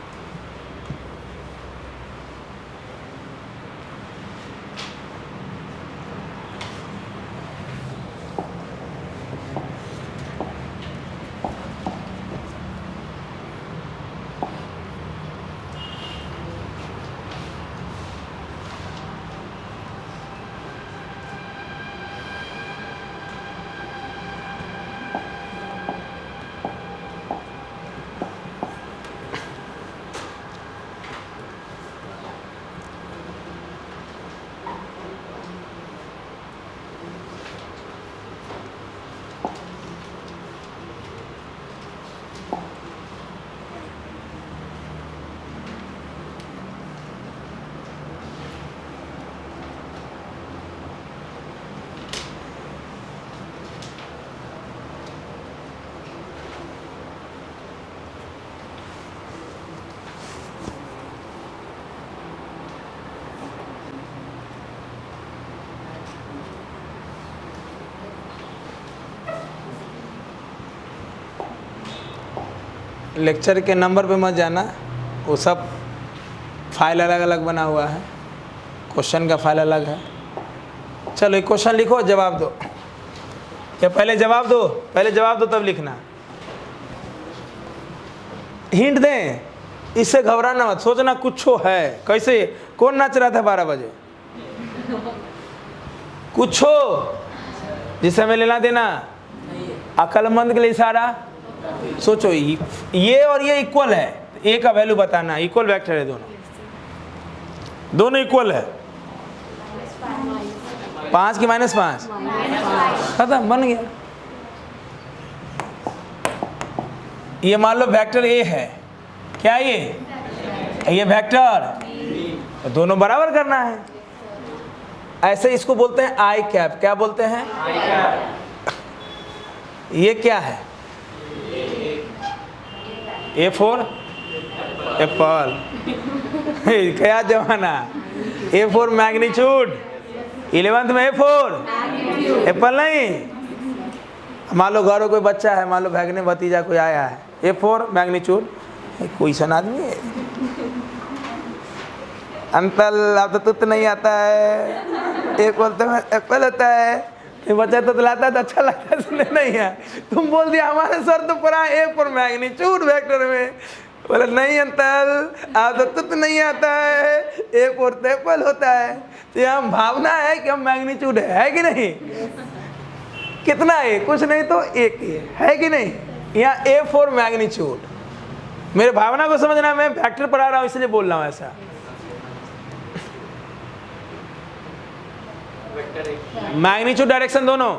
लेक्चर के नंबर पे मत जाना, वो सब फाइल अलग अलग बना हुआ है, क्वेश्चन का फाइल अलग है। चलो एक क्वेश्चन लिखो, जवाब दो। या पहले जवाब दो, पहले जवाब दो तब लिखना। हिंट दें, इससे घबराना मत, सोचना कुछ है। कैसे, कौन नाच रहा था 12 बजे? कुछ हो जिससे हमें लेना देना। अक्लमंद के लिए इशारा। सोचो, ये और ये इक्वल है, ए का वैल्यू बताना। इक्वल वेक्टर है दोनों, दोनों इक्वल है। 5 की -5, खत्म, बन गया। ये मान लो वेक्टर ए है, क्या ये वेक्टर, तो दोनों बराबर करना है। ऐसे इसको बोलते हैं आई कैप। क्या बोलते हैं? ये क्या है? A for Apple. क्या जमाना, ए फॉर मैग्नीट्यूड। 11th में ए फॉर एप्पल नहीं। मान लो घर में कोई बच्चा है, मान लो भागने भतीजा कोई आया है, ए फॉर मैग्नीट्यूड। कोई सन आदमी है, अंकल आप तो तुत नहीं आता है, एक बोलते हैं एप्पल होता है। ये बच्चा तो लाता है तो अच्छा लगता है, सुनने नहीं है। तुम बोल दिया हमारे सर तो पढ़ा ए फॉर मैग्नीट्यूड वेक्टर में। बोले नहीं अंकल आप तो तुत नहीं आता है, ए फॉर एप्पल होता है। तो यहाँ भावना है कि हम मैग्नीट्यूड है कि नहीं? कितना है? कुछ नहीं तो एक है कि नहीं? यहाँ ए फॉर मैग्नीट्यूड। मेरे भावना को समझना, मैं वेक्टर पढ़ा रहा हूँ इसलिए बोल रहा हूँ ऐसा। मैग्नीट्यूड डायरेक्शन दोनों,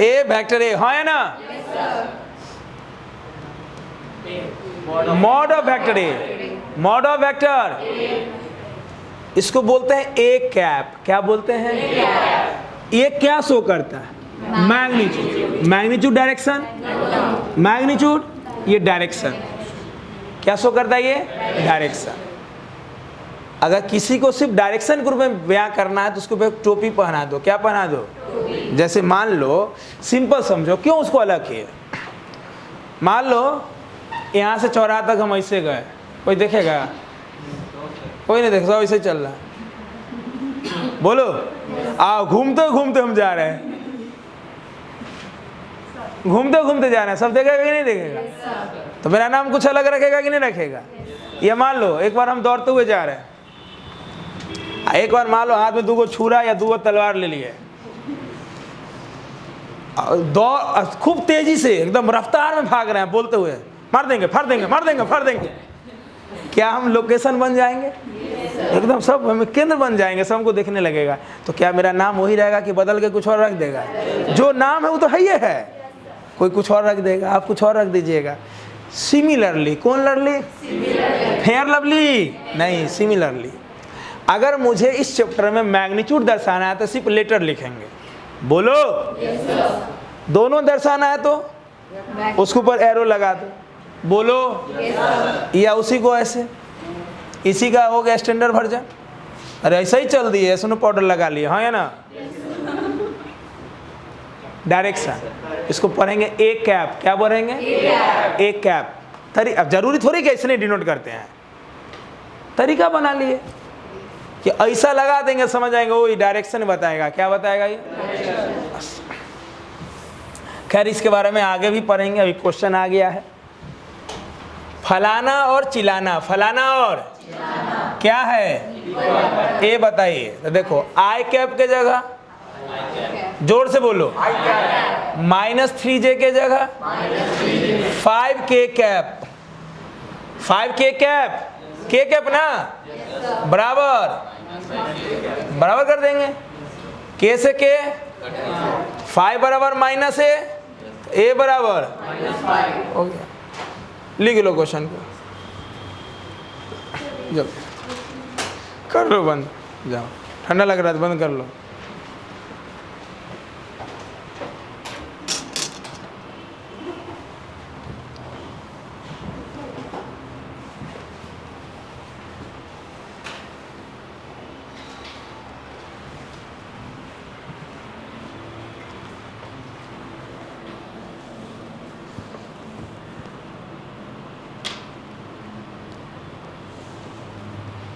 ए वेक्टर ए, हाँ है ना? Mod of vector A, mod of vector, इसको बोलते हैं ए कैप। क्या बोलते हैं? ये क्या शो करता है? मैग्नीट्यूड। मैग्नीट्यूड डायरेक्शन, मैग्नीट्यूड ये डायरेक्शन। क्या शो करता है? ये डायरेक्शन। अगर किसी को सिर्फ डायरेक्शन के रूप में बयां करना है तो उसको एक टोपी पहना दो। क्या पहना दो? जैसे मान लो, सिंपल समझो, क्यों उसको अलग किए। मान लो यहाँ से चौराहा तक हम ऐसे गए, कोई देखेगा? कोई नहीं देखेगा, ऐसे चल रहा है। बोलो, आओ घूमते घूमते हम जा रहे हैं, घूमते घूमते जा रहे हैं, सब देखेगा कि नहीं देखेगा? तो मेरा नाम कुछ अलग रखेगा कि नहीं रखेगा? ये मान लो एक बार हम दौड़ते हुए जा रहे हैं, एक बार मान लो हाथ में 2 छुरा या 2 तलवार ले लिए, दौड़ खूब तेजी से एकदम रफ्तार में भाग रहे हैं, बोलते हुए मार देंगे, फाड़ देंगे, मार देंगे, फाड़ देंगे। क्या हम लोकेशन बन जाएंगे? एकदम सब हमें केंद्र बन जाएंगे, सब हमको देखने लगेगा। तो क्या मेरा नाम वही रहेगा कि बदल के कुछ और रख देगा? जो नाम है वो तो है ही है, कोई कुछ और रख देगा, आप कुछ और रख दीजिएगा। सिमिलरली, कौन लरली? फेयर लवली नहीं, सिमिलरली। अगर मुझे इस चैप्टर में मैग्नीट्यूड दर्शाना है तो सिर्फ लेटर लिखेंगे। बोलो, दोनों दर्शाना है तो उसके ऊपर एरो लगा दो। बोलो, या उसी को ऐसे, इसी का हो गया स्टैंडर्ड वर्जन। अरे ऐसा ही चल दिए, स्नो पाउडर लगा लिए, हाँ या ना? डायरेक्शन, इसको पढ़ेंगे ए कैप। क्या पढ़ेंगे? A cap. अब जरूरी थोड़ी कि इसने डिनोट करते हैं, तरीका बना लिए कि ऐसा लगा देंगे, समझ आएंगे वो डायरेक्शन बताएगा। क्या बताएगा ये? खैर इसके बारे में आगे भी पढ़ेंगे, अभी क्वेश्चन आ गया है। फलाना और चिलाना, फलाना और क्या है? ए बताइए। तो देखो आई कैप के जगह, जोर से बोलो, -3j के जगह 5k कैप, 5k कैप, के कैप ना बराबर, बराबर कर देंगे। के से के, 5 बराबर -a, ए बराबर हो गया। लिख लो क्वेश्चन को, जब कर लो बंद, जाओ, ठंडा लग रहा है बंद कर लो।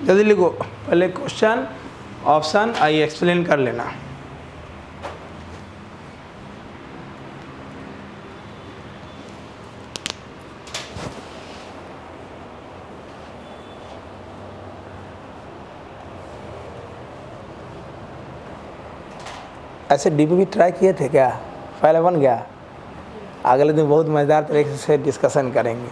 जल्दी लिखो, पहले क्वेश्चन ऑप्शन आई एक्सप्लेन कर लेना। ऐसे डीपीपी ट्राई किए थे क्या? पहले बन गया? अगले दिन बहुत मज़ेदार तरीके से डिस्कशन करेंगे।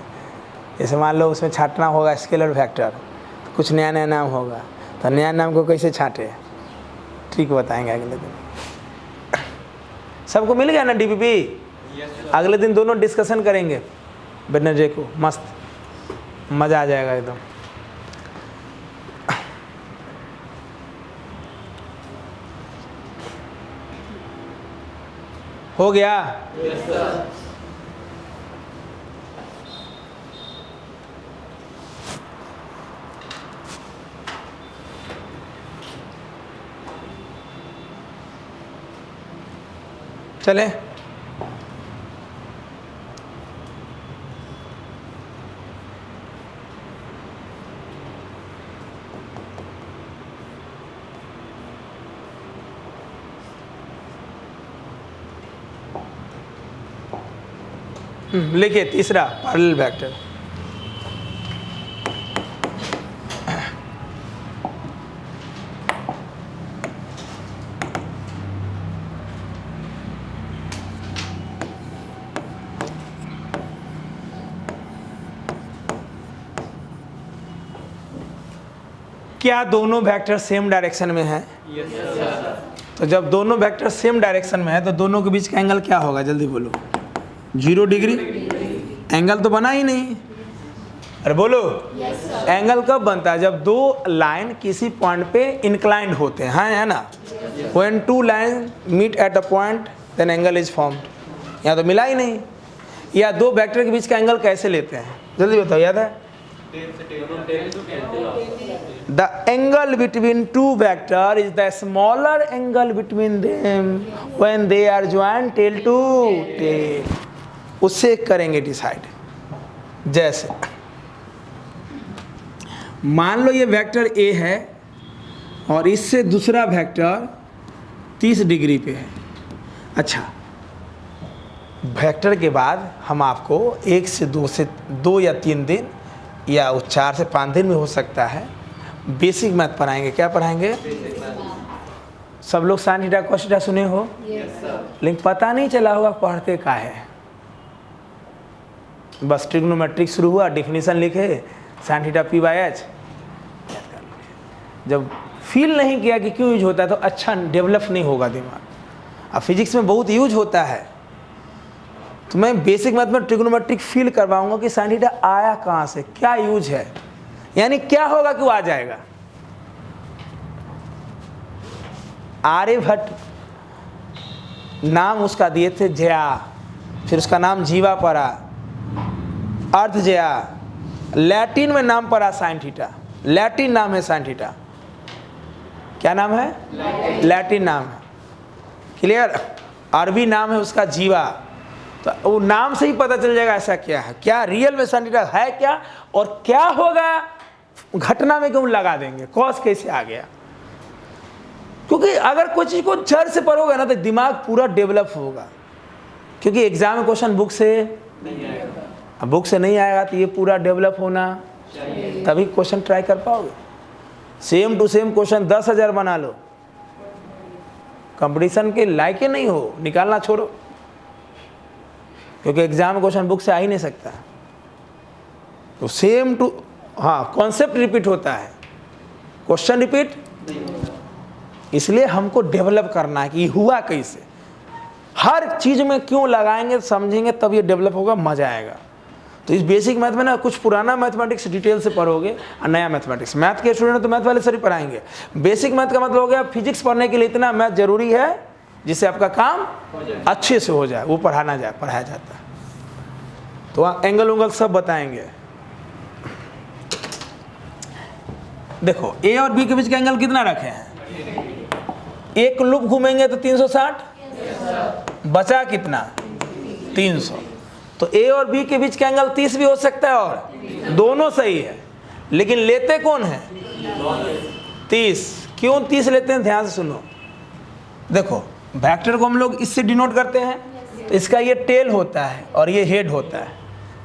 जैसे मान लो उसमें छांटना होगा स्केलर फैक्टर, तो कुछ नया नया नाम होगा, तो नया नाम को कैसे छांटे ठीक बताएंगे अगले दिन। सबको मिल गया ना डीपीपी? अगले दिन दोनों डिस्कशन करेंगे वेडनेसडे को, मस्त मज़ा आ जाएगा एकदम। हो गया? Yes sir. चले लिखिए तीसरा पैरेलल वेक्टर। क्या दोनों वेक्टर सेम डायरेक्शन में हैं? Yes sir. तो जब दोनों वेक्टर सेम डायरेक्शन में है तो दोनों के बीच का एंगल क्या होगा? जल्दी बोलो। 0 डिग्री। एंगल तो बना ही नहीं। अरे बोलो। एंगल कब बनता है? जब दो लाइन किसी पॉइंट पे इंक्लाइंड होते हैं, हाँ है ना? When two line meet at a point then angle is formed. यहाँ तो मिला ही नहीं। या दो वेक्टर के बीच का एंगल कैसे लेते हैं? जल्दी बताओ, याद है? The angle between two vector is the smaller angle between them when they are joined tail to tail. उससे करेंगे डिसाइड। जैसे मान लो ये वेक्टर A है और इससे दूसरा वेक्टर 30 डिग्री पे है। अच्छा, वेक्टर के बाद हम आपको 1 से 2 या 3 दिन या 4 से 5 दिन में हो सकता है बेसिक मैथ पढ़ाएंगे। क्या पढ़ाएंगे? सब लोग साइन थीटा कॉस थीटा सुने हो? लेकिन पता नहीं चला होगा पढ़ते का है। बस ट्रिग्नोमेट्रिक शुरू हुआ, डिफिनीशन लिखे sine theta P by H. जब फील नहीं किया कि क्यों यूज होता है तो अच्छा डेवलप नहीं होगा दिमाग। अब फिजिक्स में बहुत यूज होता है, तो मैं बेसिक मैथ में ट्रिग्नोमेट्रिक फील करवाऊंगा कि साइन थीटा आया कहाँ से, क्या यूज है, यानी क्या होगा कि वो आ जाएगा। आर्यभट्ट नाम उसका दिए थे जया, फिर उसका नाम जीवा पड़ा, अर्थ जया। लैटिन में नाम पड़ा साइन थीटा, लैटिन नाम है साइन थीटा। क्या नाम है? लैटिन नाम है। क्लियर? अरबी नाम है उसका जीवा। तो वो नाम से ही पता चल जाएगा ऐसा क्या है, क्या रियल में साइन थीटा है क्या, और क्या होगा घटना में क्यों लगा देंगे, कॉस कैसे आ गया। क्योंकि अगर कोई चीज़ को जड़ से पढ़ोगे ना तो दिमाग पूरा डेवलप होगा। क्योंकि एग्जाम में क्वेश्चन बुक से नहीं आएगा, अब बुक से नहीं आएगा तो ये पूरा डेवलप होना चाहिए, तभी क्वेश्चन ट्राई कर पाओगे। सेम टू सेम क्वेश्चन 10,000 बना लो, कंपटीशन के लायक नहीं हो, निकालना छोड़ो। क्योंकि एग्जाम में क्वेश्चन बुक से आ ही नहीं सकता। तो सेम टू, हाँ, कॉन्सेप्ट रिपीट होता है, क्वेश्चन रिपीट। इसलिए हमको डेवलप करना है कि हुआ कैसे, हर चीज़ में क्यों लगाएंगे समझेंगे तब ये डेवलप होगा, मज़ा आएगा। तो इस बेसिक मैथ में ना कुछ पुराना मैथमेटिक्स डिटेल से पढ़ोगे और नया मैथमेटिक्स। मैथ के स्टूडेंट तो मैथ वाले सर ही पढ़ाएंगे। बेसिक मैथ का मतलब हो गया फिजिक्स पढ़ने के लिए इतना मैथ जरूरी है जिससे आपका काम अच्छे से हो जाए, वो पढ़ाया जाता है। तो एंगल उंगल सब बताएंगे। देखो ए और बी के बीच का एंगल कितना रखे हैं? एक लूप घूमेंगे तो 360, बचा कितना? 300। तो ए और बी के बीच का एंगल 30 भी हो सकता है और दोनों सही है, लेकिन लेते कौन है? 30। क्यों 30 लेते हैं, ध्यान से सुनो। देखो वेक्टर को हम लोग इससे डिनोट करते हैं, तो इसका ये टेल होता है और ये हेड होता है,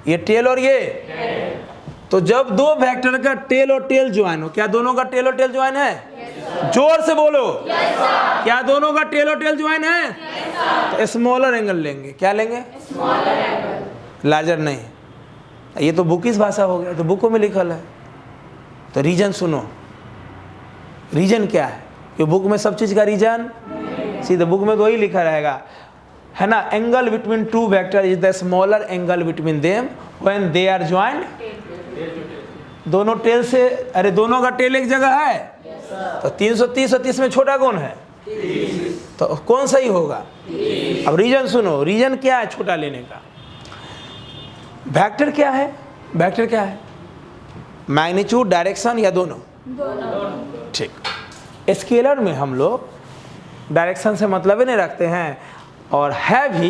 ये टेल और ये। तो जब दो वेक्टर का टेल और टेल ज्वाइन हो, क्या दोनों का टेल और टेल ज्वाइन है? जोर से बोलो, क्या दोनों का टेल और टेल ज्वाइन है? तो स्मॉलर एंगल लेंगे। क्या लेंगे? लार्जर नहीं। ये तो बुकिस भाषा हो गया, तो बुकों में लिखल है। तो रीजन सुनो, रीजन क्या है? कि बुक में सब चीज का रीजन सीधे बुक में तो वही लिखा रहेगा, है ना। Angle between two vector is the smaller angle between them when they are joined. दोनों टेल से, अरे दोनों का टेल एक जगह है, तो 330 और 30 में छोटा कौन है? तो कौन सही होगा? अब रीजन सुनो, रीजन क्या है छोटा लेने का? वेक्टर क्या है? वेक्टर क्या है? मैग्नीट्यूड, डायरेक्शन या दोनों? ठीक। स्केलर में हम लोग डायरेक्शन से मतलब ही नहीं रखते हैं, और है भी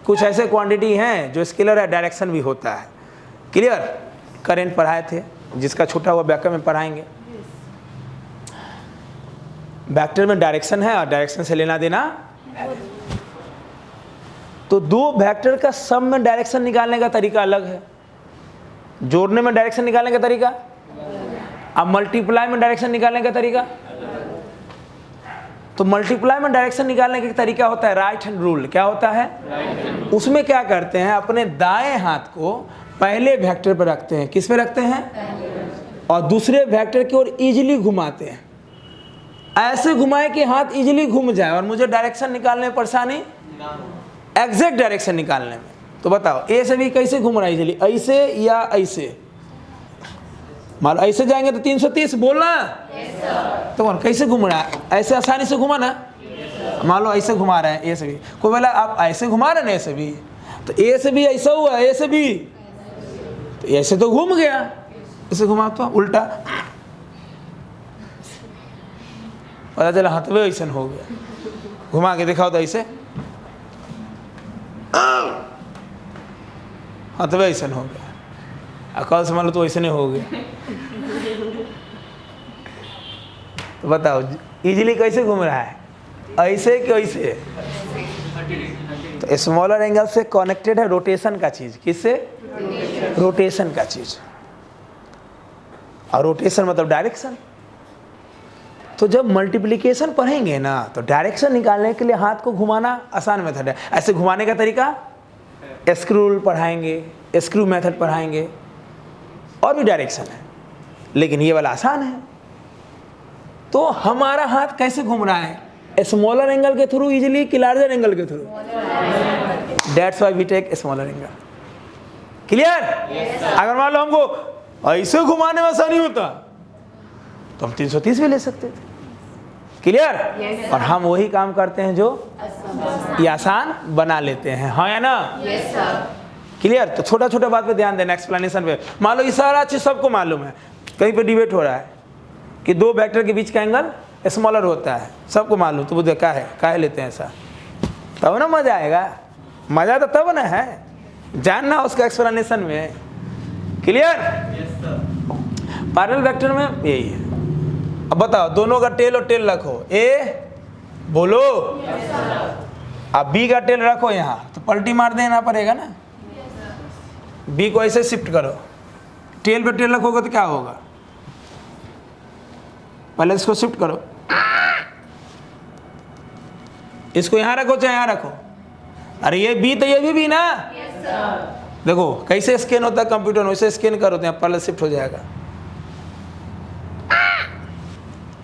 कुछ ऐसे क्वांटिटी हैं जो स्केलर है डायरेक्शन भी होता है। क्लियर? करंट पढ़ाए थे, जिसका छूटा हुआ व्याकरण में पढ़ाएंगे। वेक्टर में डायरेक्शन है और डायरेक्शन से लेना देना है। तो दो वेक्टर का सम में डायरेक्शन निकालने का तरीका अलग है, जोड़ने में डायरेक्शन निकालने का तरीका, अब मल्टीप्लाई में डायरेक्शन निकालने का तरीका। तो मल्टीप्लाई में डायरेक्शन निकालने का तरीका होता है राइट हैंड रूल। क्या होता है? उसमें क्या करते हैं, अपने दाएं हाथ को पहले वेक्टर पर रखते हैं। किस पे रखते हैं? और दूसरे वेक्टर की ओर इजीली घुमाते हैं। ऐसे घुमाए कि हाथ इजीली घूम जाए और मुझे डायरेक्शन निकालने में परेशानी, एग्जैक्ट डायरेक्शन निकालने में। तो बताओ ए से भी कैसे घूम रहा है इजीली, ऐसे या ऐसे? मान लो ऐसे जाएंगे तो 330 बोलना, तो कैसे घूम रहा है? ऐसे आसानी से घुमा ना। मान लो ऐसे घुमा रहे हैं ए से भी, कोई बोला आप ऐसे घुमा रहे हैं ए से भी, तो ए से भी ऐसा हुआ, ए से भी, तो ऐसे तो घूम गया, ऐसे घुमा तो उल्टा, पता चला हथवे ऐसा हो गया। घुमा के दिखाओ तो ऐसे हथवे ऐसा हो गया, कल से मान लो तो ऐसे नहीं हो गया। तो बताओ इजीली कैसे घूम रहा है, ऐसे कि ऐसे? तो स्मॉलर एंगल से कनेक्टेड है रोटेशन का चीज। किससे? रोटेशन का चीज। और रोटेशन मतलब डायरेक्शन। तो जब मल्टीप्लिकेशन पढ़ेंगे ना, तो डायरेक्शन निकालने के लिए हाथ को घुमाना आसान मेथड है। ऐसे घुमाने का तरीका स्क्रू रूल पढ़ाएंगे, स्क्रू मेथड पढ़ाएंगे, और भी डायरेक्शन है, लेकिन ये वाला आसान है। तो हमारा हाथ कैसे घूम रहा है? स्मॉलर एंगल के थ्रू इजीली कि लार्जर एंगल के through? That's why we take smaller angle. Clear? अगर मान लो हमको ऐसे घुमाने में आसानी होता तो हम 330 भी ले सकते थे। क्लियर? और हम वही काम करते हैं जो ये आसान बना लेते हैं, हाँ या ना? क्लियर? तो छोटा छोटा बात पे ध्यान देना, एक्सप्लेनेशन पे। मान लो ये सारा चीज सबको मालूम है, कहीं पे डिबेट हो रहा है कि दो वेक्टर के बीच का एंगल स्मॉलर होता है, सबको मालूम, तो बोलते क्या है, काहे लेते हैं ऐसा? तब ना मजा आएगा। मजा तो तब ना है जानना उसका एक्सप्लेनेशन में। क्लियर? पैरेलल वेक्टर में यही है। अब बताओ दोनों का टेल और टेल रखो, ए बोलो, अब बी का टेल रखो यहाँ, तो पलटी मार देना पड़ेगा ना। बी को ऐसे शिफ्ट करो, टेल पे टेल रखोगे तो क्या होगा? पहले इसको शिफ्ट करो, इसको यहाँ रखो चाहे यहाँ रखो। अरे ये बी तो ये भी ना। देखो कैसे स्कैन होता है कंप्यूटर में, वैसे स्कैन करो तो यहाँ पहले शिफ्ट हो जाएगा।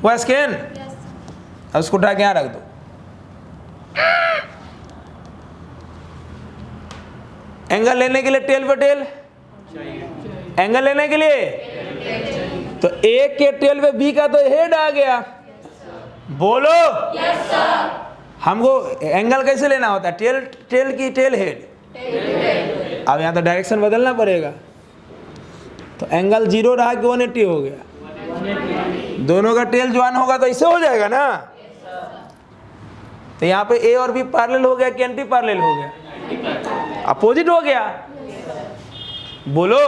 हुआ स्कैन? अब उसको उठा के यहाँ रख दो। एंगल लेने के लिए टेल पे टेल, एंगल लेने के लिए तो एक के टेल पे बी का तो हेड आ गया। बोलो हमको एंगल कैसे लेना होता है? टेल टेल की टेल हेड। अब यहाँ तो डायरेक्शन बदलना पड़ेगा, तो एंगल 0 रहा कि 180 हो गया। दोनों का टेल ज्वाइन होगा तो ऐसे हो जाएगा ना। तो यहाँ पे ए और बी पैरेलल हो गया कि एंटी पैरेलल हो गया? अपोजिट हो गया। बोलो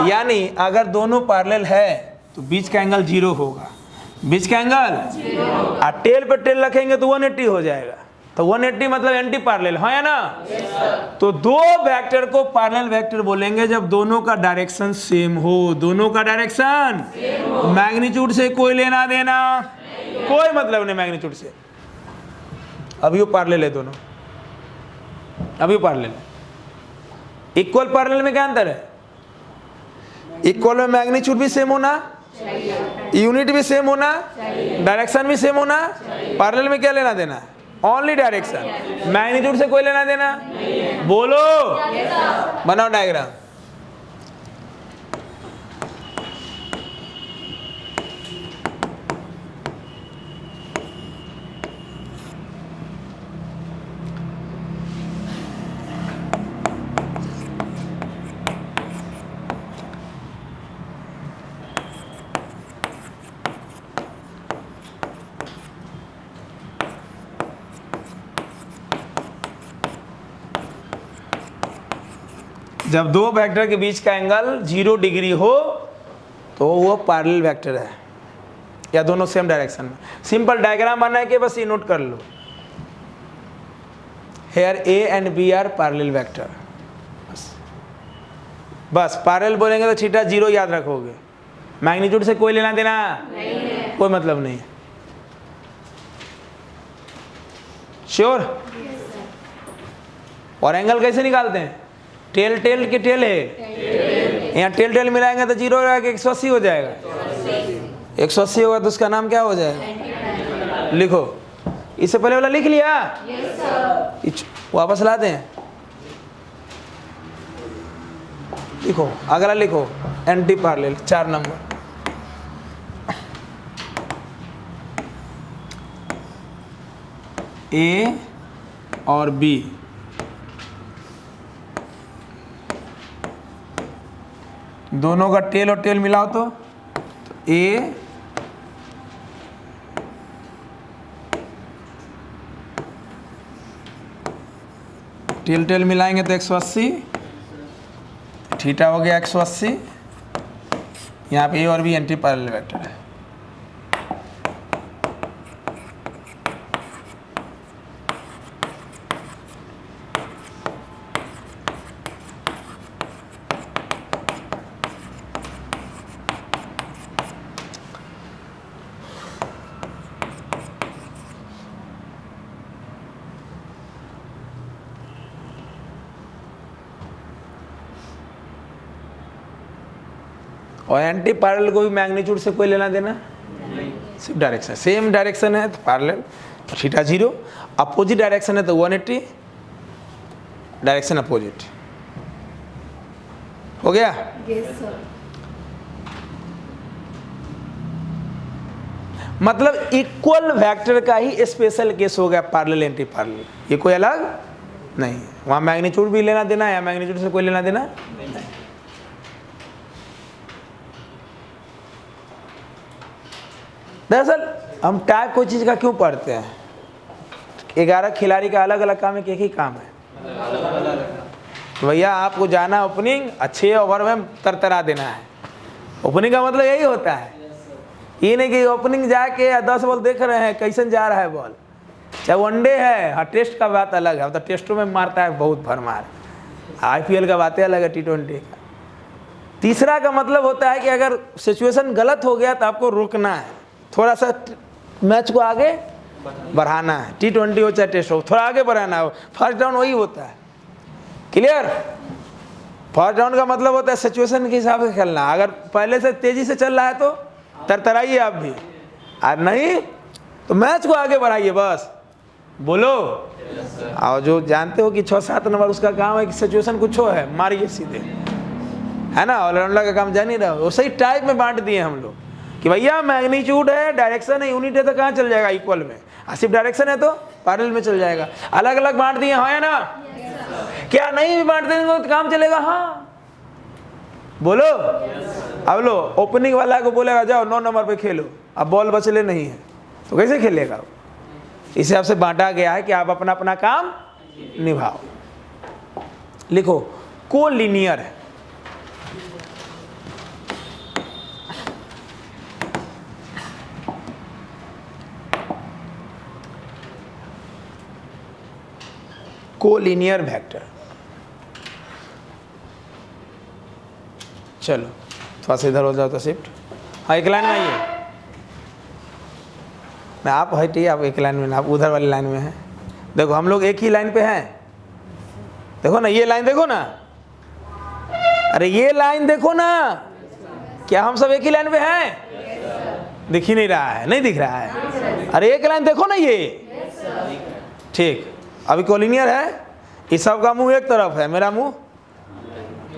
यानी अगर दोनों पैरेलल है तो बीच का एंगल 0 होगा, बीच का एंगल और टेल पे टेल रखेंगे तो 180 हो जाएगा। तो 180 मतलब एंटी पैरेलल है या ना? तो दो वेक्टर को पैरेलल वेक्टर बोलेंगे जब दोनों का डायरेक्शन सेम हो। दोनों का डायरेक्शन मैग्नीट्यूड से कोई लेना देना, कोई मतलब नहीं मैग्नीट्यूड से। अभी वो पैरेलल है दोनों, अभी पैरेलल है। इक्वल पैरेलल में क्या अंतर है? इक्वल में मैग्नीट्यूड भी सेम होना, यूनिट भी सेम होना, डायरेक्शन भी सेम होना। पैरेलल में क्या लेना देना? ओनली डायरेक्शन, मैग्नीट्यूड से कोई लेना देना। बोलो, बनाओ डायग्राम। जब दो वेक्टर के बीच का एंगल 0 डिग्री हो तो वो पैरेलल वेक्टर है, या दोनों सेम डायरेक्शन में। सिंपल डायग्राम बना के बस ये नोट कर लो। Here A and B are parallel vector. बस पैरेलल बोलेंगे तो थीटा 0 याद रखोगे। मैग्नीट्यूड से कोई लेना देना नहीं, कोई मतलब नहीं। श्योर? और एंगल कैसे निकालते हैं? टेल टेल के टेल है, यहाँ टेल टेल मिलाएंगे तो 0 रहेगा, 180 हो जाएगा। 180 होगा तो उसका नाम क्या हो जाएगा? लिखो। इससे पहले वाला लिख लिया? वापस लाते हैं, लिखो अगला लिखो, एंटी पैरेलल 4 नंबर। ए और बी दोनों का टेल और टेल मिलाओ तो ए टेल टेल मिलाएंगे तो 180, थीटा हो गया 180। यहाँ पे ए और बी एंटी पैरेलल वेक्टर है। और एंटी पैरेलल को भी मैग्नीट्यूड से कोई लेना देना, सिर्फ डायरेक्शन। सेम डायरेक्शन है तो पैरेलल, थीटा 0। अपोजिट डायरेक्शन है तो 180, डायरेक्शन अपोजिट। हो गया? मतलब इक्वल वेक्टर का ही स्पेशल केस हो गया पैरेलल एंटी पैरेलल। ये कोई अलग नहीं। वहां मैग्नीट्यूड भी लेना देना है, या मैग्नीट्यूड से कोई लेना देना नहीं। दरअसल हम टाइप कोई चीज़ का क्यों पढ़ते हैं? 11 खिलाड़ी का अलग अलग काम है कि एक ही काम है? भैया आपको जाना ओपनिंग, अच्छे ओवर में तरतरा देना है। ओपनिंग का मतलब यही होता है। ये नहीं कि ओपनिंग जाके 10 बॉल देख रहे हैं कैसन जा रहा है बॉल। चाहे वनडे है, हाँ टेस्ट का बात अलग है, तो टेस्टों में मारता है बहुत भरमार। IPL का बातें अलग है, T20 का। तीसरा का मतलब होता है कि अगर सिचुएशन गलत हो गया तो आपको रोकना है, थोड़ा सा मैच को आगे बढ़ाना है। T20 हो चाहे टेस्ट हो, थोड़ा आगे बढ़ाना हो। फर्स्ट डाउन वही होता है। क्लियर? फर्स्ट डाउन का मतलब होता है सिचुएशन के हिसाब से खेलना। अगर पहले से तेजी से चल रहा है तो तरतराइए आप भी, और नहीं तो मैच को आगे बढ़ाइए बस। बोलो। और जो जानते हो कि 6-7 नंबर उसका काम है कि सिचुएशन कुछ हो है, मारिए सीधे, है ना। ऑलराउंडर का काम जान ही रहा हो। वो सही टाइप में बांट दिए हम लोग कि भैया मैग्नीट्यूड है, डायरेक्शन है, यूनिट है तो कहाँ चल जाएगा इक्वल में, सिर्फ डायरेक्शन है तो पैरेलल में चल जाएगा। अलग अलग बांट दिए, हाँ या ना? क्या नहीं भी बांट देंगे तो काम चलेगा? हाँ बोलो। अब लो, ओपनिंग वाला को बोलेगा जाओ 9 नंबर पे खेलो, अब बॉल बचले नहीं है तो कैसे खेलेगा? इस हिसाब से बांटा गया है कि आप अपना अपना काम निभाओ। लिखो कोलिनियर है। Collinear vector. चलो थोड़ा सा इधर हो जाओ तो शिफ्ट। हाँ एक लाइन में आइए, मैं आप हटिए, आप एक लाइन में, आप उधर वाली लाइन में हैं। देखो हम लोग एक ही लाइन पे हैं, देखो ना ये लाइन देखो ना, अरे ये लाइन देखो ना, क्या हम सब एक ही लाइन पे हैं? दिख ही नहीं रहा है, नहीं दिख रहा है, अरे एक लाइन देखो ना ये, ठीक। अभी कोलिनियर है, इस सब का मुंह एक तरफ है, मेरा मुंह,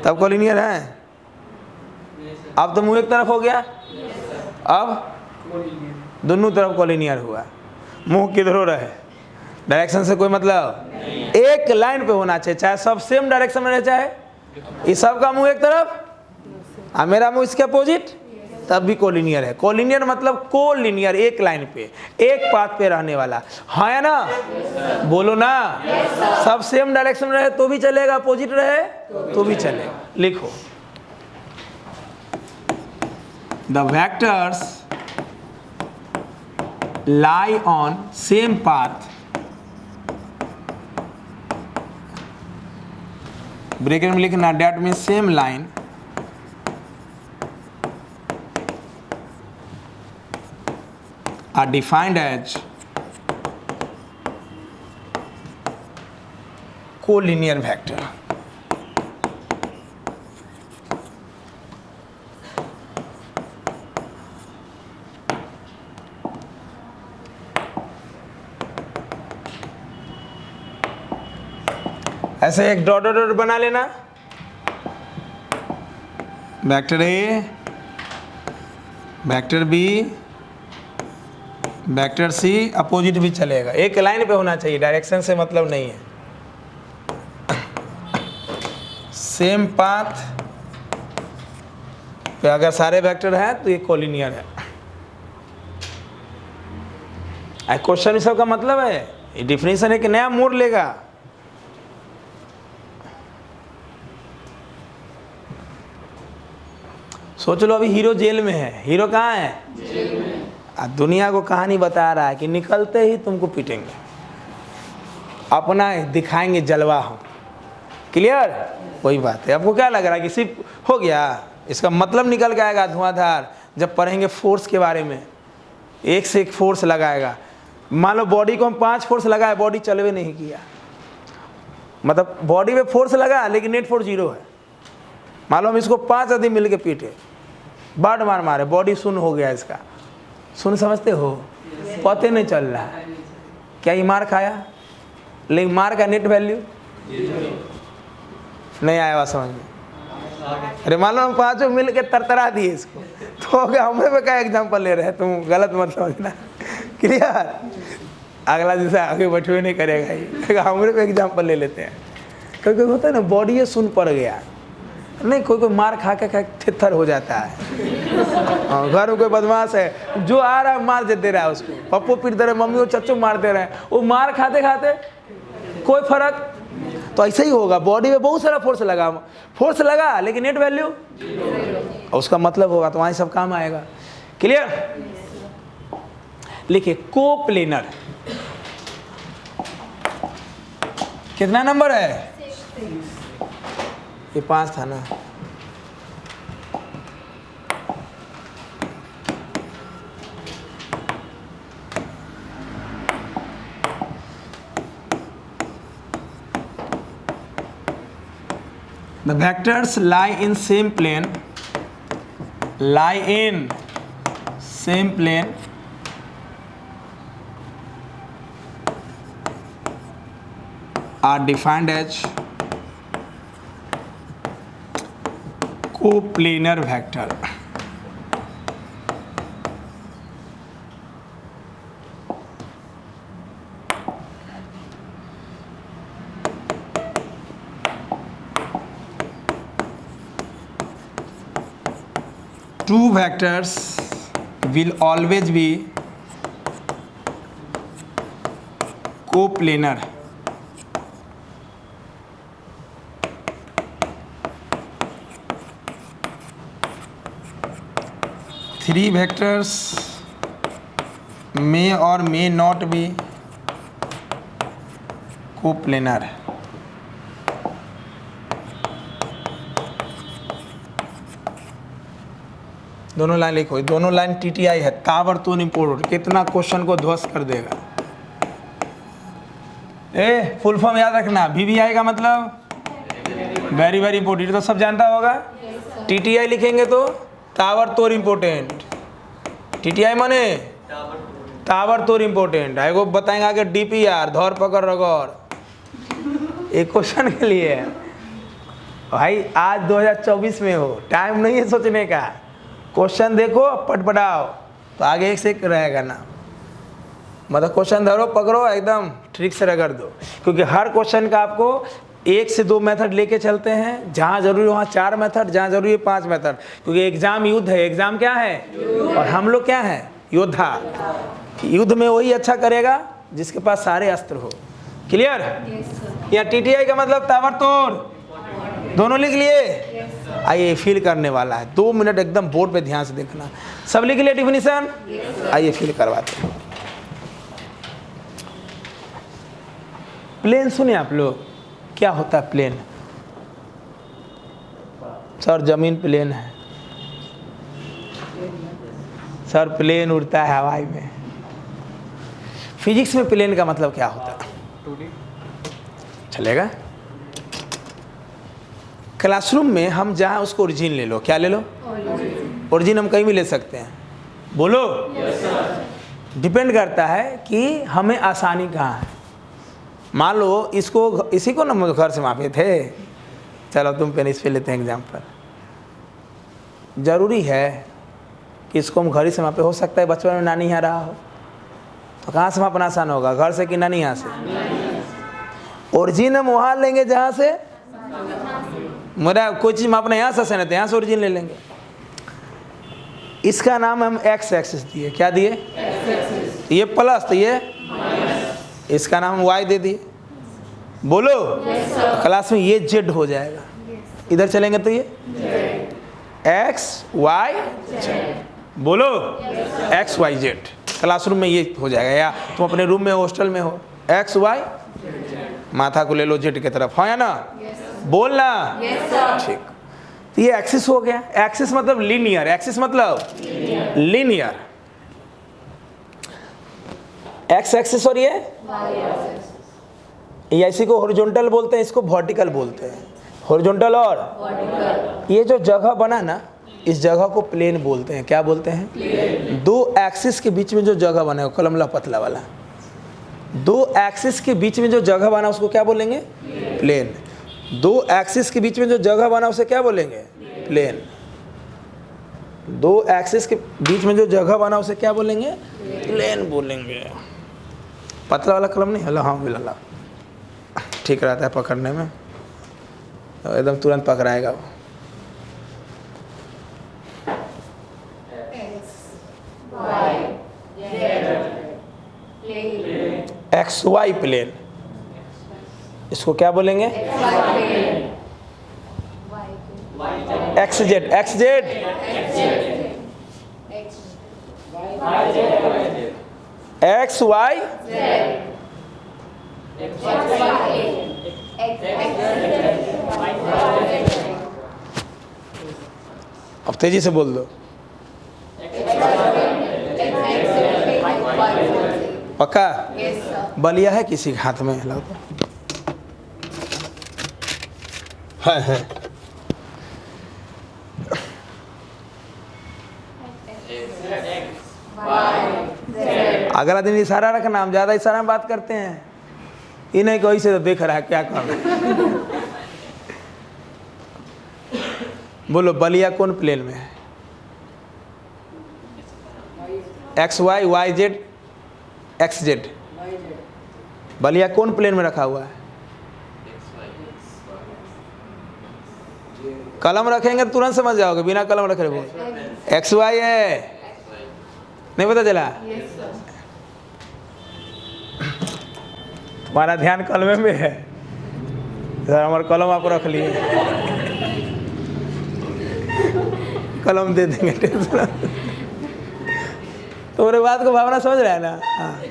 तब कोलिनियर है। अब तो मुंह एक तरफ हो गया, अब दोनों तरफ कोलिनियर हुआ। मुंह किधरों रहे, डायरेक्शन से कोई मतलब, एक लाइन पे होना चाहिए, चाहे सब सेम डायरेक्शन में रहे, चाहे इस सब का मुंह एक तरफ और मेरा मुंह इसके अपोजिट, तब भी कोलिनियर है। कोलिनियर मतलब कोलिनियर, एक लाइन पे, एक पाथ पे रहने वाला, हाँ या ना? बोलो ना। सब सेम डायरेक्शन में रहे तो भी चलेगा, अपोजिट रहे तो भी चलेगा। लिखो, the vectors lie on same path, bracket में लिखना, that means same line are defined as collinear vector। ऐसे एक डॉट डॉट डॉट बना लेना, vector A, vector B, vector C, opposite भी चलेगा, एक लाइन पे होना चाहिए, डायरेक्शन से मतलब नहीं है। सेम पाथ पे अगर सारे वेक्टर हैं तो ये कोलिनियर है। क्वेश्चन सब का मतलब है, ये डिफिनेशन है कि नया मोड़ लेगा। सोच लो अभी हीरो जेल में है, हीरो कहाँ है? जेल में। दुनिया को कहानी बता रहा है कि निकलते ही तुमको पीटेंगे, अपना दिखाएंगे जलवा हम। क्लियर? वही बात है। आपको क्या लग रहा है कि सिर्फ हो गया? इसका मतलब निकल के आएगा धुआंधार जब पढ़ेंगे फोर्स के बारे में। एक से एक फोर्स लगाएगा। मान लो बॉडी को हम 5 फोर्स लगाए, बॉडी चलवे नहीं किया, मतलब बॉडी में फोर्स लगा लेकिन नेट फोर्स 0 है। मान लो हम इसको 5 आदमी मिल के पीटे, बाढ़ मार मारे, बॉडी शून्य हो गया इसका। शून्य समझते हो? पता नहीं चल रहा है क्या ये मार खाया, लेकिन मार का नेट वैल्यू नहीं आया हुआ समझ में। अरे मान लो हम 5 मिल के तरतरा दिए इसको, तो हमें पे क्या एग्जाम्पल ले रहे हैं, तुम गलत मत समझना। क्लियर? अगला दिन से आगे बैठे नहीं करेगा ये, हमारे पे एग्जाम्पल ले लेते हैं। क्योंकि होता है ना बॉडी ये सुन पड़ गया, नहीं कोई मार खा के थित्थर हो जाता है। घर में कोई बदमाश है जो आ रहा है मार दे रहा है उसको, पप्पो पीट दे रहे, मम्मी और चच्चो मार दे रहे हैं, वो मार खाते खाते कोई फर्क। तो ऐसे ही होगा, बॉडी में बहुत सारा फोर्स लगा लेकिन नेट वैल्यू उसका मतलब होगा, तो वहाँ सब काम आएगा। क्लियर? लिखिए कोप्लेनर। कितना नंबर है? ये 5 था ना। The vectors lie in same plane, are defined as coplanar vector। Two vectors will always be coplanar। Three vectors may or may not be coplanar। दोनों लाइन लिखो, दोनों लाइन टीटीआई है, ताबड़तोड़ इम्पोर्टेंट, कितना क्वेश्चन को ध्वस्त कर देगा। फुल फॉर्म याद रखना, वीवीआई का मतलब वेरी वेरी इंपॉर्टेंट, तो सब जानता होगा। टीटीआई लिखेंगे तो ताबड़तोड़ इम्पोर्टेंट, टीटीआई माने ताबड़तोड़ इम्पोर्टेंट। आएगो बताएंगे आगे डीपीआर, धर पकड़ रगड़, एक क्वेश्चन के लिए है भाई। आज 2024 में हो, टाइम नहीं है सोचने का, क्वेश्चन देखो पटपटाओ, तो आगे एक से एक रहेगा ना। मतलब क्वेश्चन धरो पकड़ो एकदम ठीक से रगड़ दो, क्योंकि हर क्वेश्चन का आपको 1 से 2 मेथड लेके चलते हैं, जहाँ जरूरी वहाँ 4 मेथड, जहाँ जरूरी है 5 मेथड, क्योंकि एग्जाम युद्ध है। एग्जाम क्या है? और हम लोग क्या है? योद्धा। युद्ध में वही अच्छा करेगा जिसके पास सारे अस्त्र हो। क्लियर? या टीटीआई का मतलब ताबड़तोड़, दोनों लिख लिए? आइए फील करने वाला है, 2 मिनट एकदम बोर्ड पे ध्यान से देखना। सब लिख लिए डिफिनीशन? आइए फील करवाते हैं। प्लेन सुने आप लोग, क्या होता है प्लेन? सर जमीन प्लेन है, सर प्लेन उड़ता है हवाई में। फिजिक्स में प्लेन का मतलब क्या होता है? 2D चलेगा? क्लासरूम में हम जहाँ उसको ओरिजिन ले लो, क्या ले लो? ओरिजिन हम कहीं भी ले सकते हैं, बोलो। डिपेंड करता है कि हमें आसानी कहाँ है। मान लो इसको, इसी को ना घर से मापे थे, चलो तुम पेन इस पे लेते हैं एग्जाम्पल। ज़रूरी है कि इसको हम घर ही से मापे? हो सकता है बचपन में नानी यहाँ रहा हो, तो कहाँ से मापना आसान होगा, घर से कि नानी यहाँ से? ओरिजिन हम वहाँ लेंगे जहाँ से, मेरा कोई चीज़ मापना यहाँ से आसान है तो यहाँ से ओरिजिन ले लेंगे। इसका नाम हम एक्स एक्सिस दिए, क्या दिए? ये प्लस, तो ये इसका नाम हम वाई दे दिए, बोलो। क्लास में ये जेड हो जाएगा, इधर चलेंगे तो ये एक्स वाई जेड, बोलो। एक्स वाई जेड क्लासरूम में ये हो जाएगा। या तुम अपने रूम में हॉस्टल में हो, एक्स वाई, माथा को ले लो जेड की तरफ, हाँ या ना? बोलना ठीक। तो ये एक्सिस हो गया। एक्सिस मतलब लीनियर, एक्सिस मतलब लीनियर, एक्स एक्सिस। और ये इसी को हॉरिजॉन्टल बोलते हैं, इसको वर्टिकल बोलते हैं। हॉरिजॉन्टल और वर्टिकल। ये जो जगह बना ना, इस जगह को प्लेन बोलते हैं। क्या बोलते हैं? प्लेन। 2 एक्सिस के बीच में जो जगह बना है, कलमला पतला वाला, 2 एक्सिस के बीच में जो जगह बना उसको क्या बोलेंगे? प्लेन। 2 एक्सिस के बीच में जो जगह बना उसे क्या बोलेंगे? प्लेन। 2 एक्सिस के बीच में जो जगह बना उसे क्या बोलेंगे? प्लेन बोलेंगे। पतला वाला कलम नहीं, हला हाँ बिल्ला, ठीक रहता है पकड़ने में, तो एकदम तुरंत पकड़ाएगा वो। एक्स वाई प्लेन, इसको क्या बोलेंगे? X Z, X Z, X Y, अब तेजी से बोल दो, पक्का? बलिया है किसी के हाथ में? हिलाओ तो। है। अगला दिन इशारा रखना, हम ज़्यादा इशारा में बात करते हैं, ये नहीं कोई से तो देख रहा है क्या कर रहा है। बोलो बलिया कौन प्लेन में है? X Y, Y Z, X Z. बलिया कौन प्लेन में रखा हुआ है? कलम रखेंगे तो तुरंत समझ जाओगे, बिना कलम रखे बोल। एक्स वाई है, नहीं पता चला? तुम्हारा ध्यान कलमे में है, हमारा कलम आप रख लिए, कलम दे देंगे, टेंशन। तो मेरे बात को भावना समझ रहा है ना? हाँ,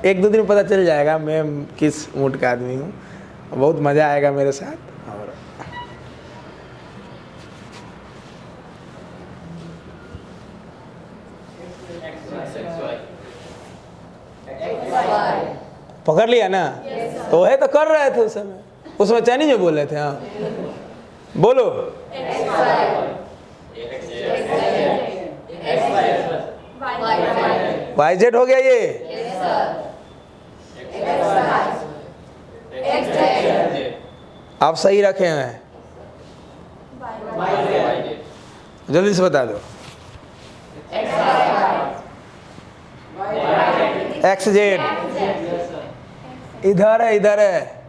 1-2 दिन पता चल जाएगा मैं किस मूड का आदमी हूँ। बहुत मज़ा आएगा मेरे साथ। और पकड़ लिया ना? तो वही तो कर रहे थे उस समय, उसमें चाइनीज में बोल रहे थे। हाँ बोलो। वाई जेड हो गया ये। आप सही रखे हैं, जल्दी से बता दो। एक्स जेड इधर है, इधर है।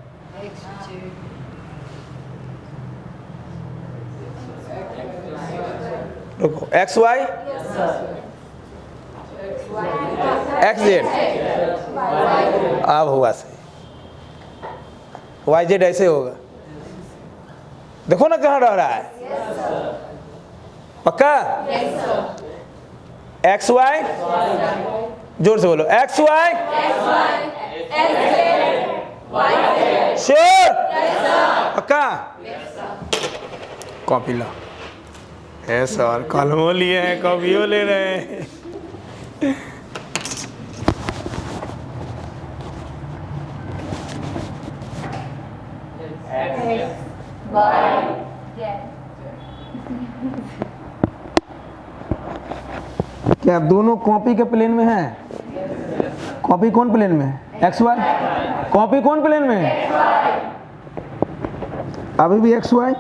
रुको, एक्स वाई एक्स जेड, अब हुआ सही। वाई जेड ऐसे होगा, देखो ना कहाँ रह रहा है। पक्का? एक्स वाई, जोर से बोलो, एक्स वाई श्योर? पक्का? कॉपी ला। है सर, कलमो लिए हैं, कॉपियो ले रहे हैं। क्या दोनों कॉपी के प्लेन में है? कॉपी कौन प्लेन में है? X Y. कॉपी कौन प्लेन में है? अभी भी एक्स वाई।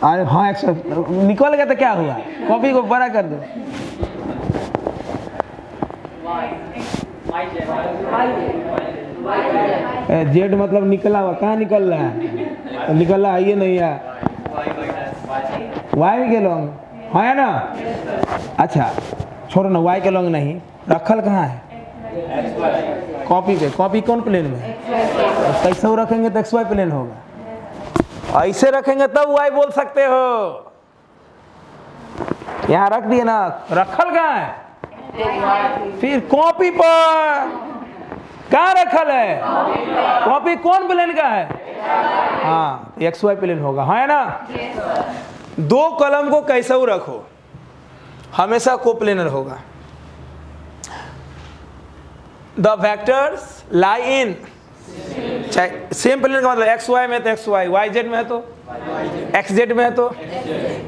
अरे हाँ, एक्स निकल गया तो क्या हुआ? कॉपी को बड़ा कर दो। जेड मतलब निकला हुआ, कहाँ निकल रहा है? तो निकल रहा है ये नहीं है, वाई के लॉन्ग है ना? अच्छा छोड़ो ना, वाई के लॉन्ग नहीं, रखल कहाँ है? कॉपी पे। कॉपी कौन प्लेन में? कैसे रखेंगे तो एक्स वाई प्लेन होगा, ऐसे रखेंगे तब वाई बोल सकते हो। यहाँ रख दिए ना, रखल कहाँ है? फिर कॉपी पर कहाँ रखल है? कॉपी कौन प्लेन का है? हाँ, एक्स वाई प्लेन होगा, है ना? दो कलम को कैसे रखो, हमेशा कोप्लेनर होगा। The vectors lie in same plane का मतलब एक्स वाई में तो एक्स वाई, वाई जेड में है तो एक्स जेड में है तो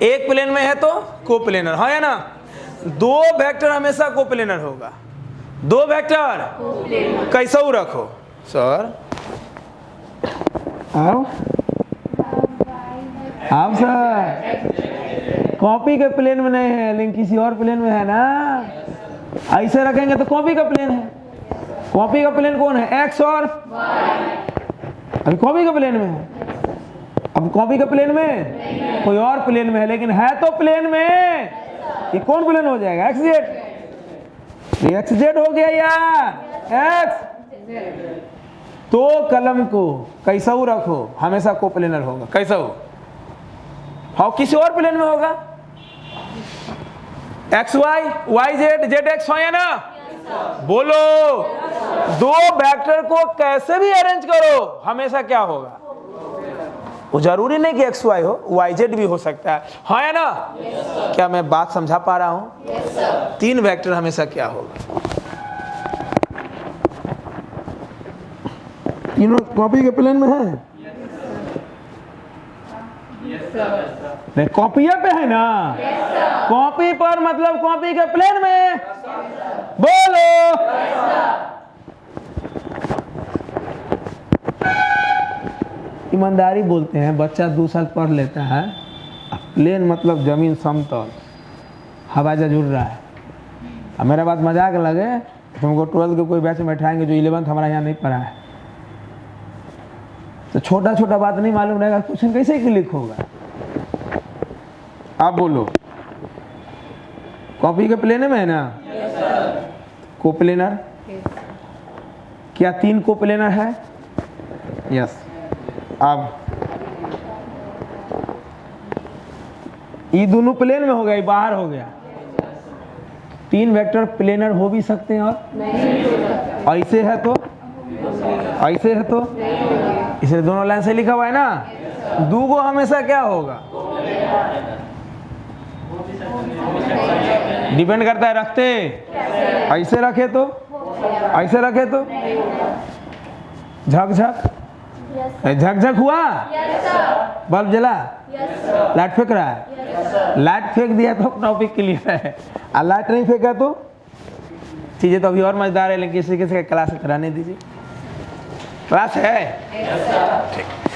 एक प्लेन में है तो कोप्लेनर, है ना? दो वेक्टर हमेशा कोप्लेनर होगा। दो वेक्टर कैसे रखो सर? आओ आप सर, कॉपी के प्लेन में नहीं है लेकिन किसी और प्लेन में है ना, ऐसे रखेंगे तो कॉपी का प्लेन है। कॉपी का प्लेन कौन है? एक्स और अभी कॉपी का प्लेन में है। अब कॉपी का प्लेन में कोई और प्लेन में है, लेकिन है तो प्लेन में। ये कौन प्लेन हो जाएगा? X Z. एक्स जेड हो गया यार, एक्स। तो कलम को कैसा रखो, हमेशा कोप्लेनर होगा। कैसा हो? हाँ, किसी और प्लेन में होगा। X Y, Y Z, Z X है ना? बोलो, दो वेक्टर को कैसे भी अरेंज करो, हमेशा क्या होगा? वो जरूरी नहीं कि एक्स वाई हो, वाई जेड भी हो सकता है ना? क्या मैं बात समझा पा रहा हूं? तीन वेक्टर हमेशा क्या होगा? तीनों कॉपी के प्लेन में है। नहीं, कॉपिया पे है ना? कॉपी पर मतलब कॉपी के प्लेन में। बोलो, ईमानदारी बोलते हैं, बच्चा 2 साल पढ़ लेता है। प्लेन मतलब जमीन समतल, हवा जहाज उड़ रहा है। अब मेरा बात मजाक लगे, तुमको 12th के कोई बैच में बैठाएंगे जो 11th हमारा यहाँ नहीं पढ़ा है, तो छोटा छोटा बात नहीं मालूम रहेगा, क्वेश्चन कैसे क्लिक होगा? आप बोलो, कॉपी के प्लेन में है ना? कोप्लेनर। क्या 3 कोप्लेनर है? यस। अब ये दोनों प्लेन में हो गया, ये बाहर हो गया। 3 वेक्टर प्लेनर हो भी सकते हैं और नहीं। ऐसे है तो ऐसे है तो इसे दोनों लाइन से लिखा हुआ है ना? 2 हमेशा क्या होगा? डिपेंड करता है रखते ऐसे रखे तो, ऐसे रखे तो झक झक, झक झक हुआ, बल्ब जला, लाइट फेंक रहा है, लाइट फेंक दिया तो टॉपिक क्लियर है, और लाइट नहीं फेंका तो चीज़ें तो अभी और मजेदार है, लेकिन किसी किसी का क्लास कराने दीजिए। क्लास है ठीक।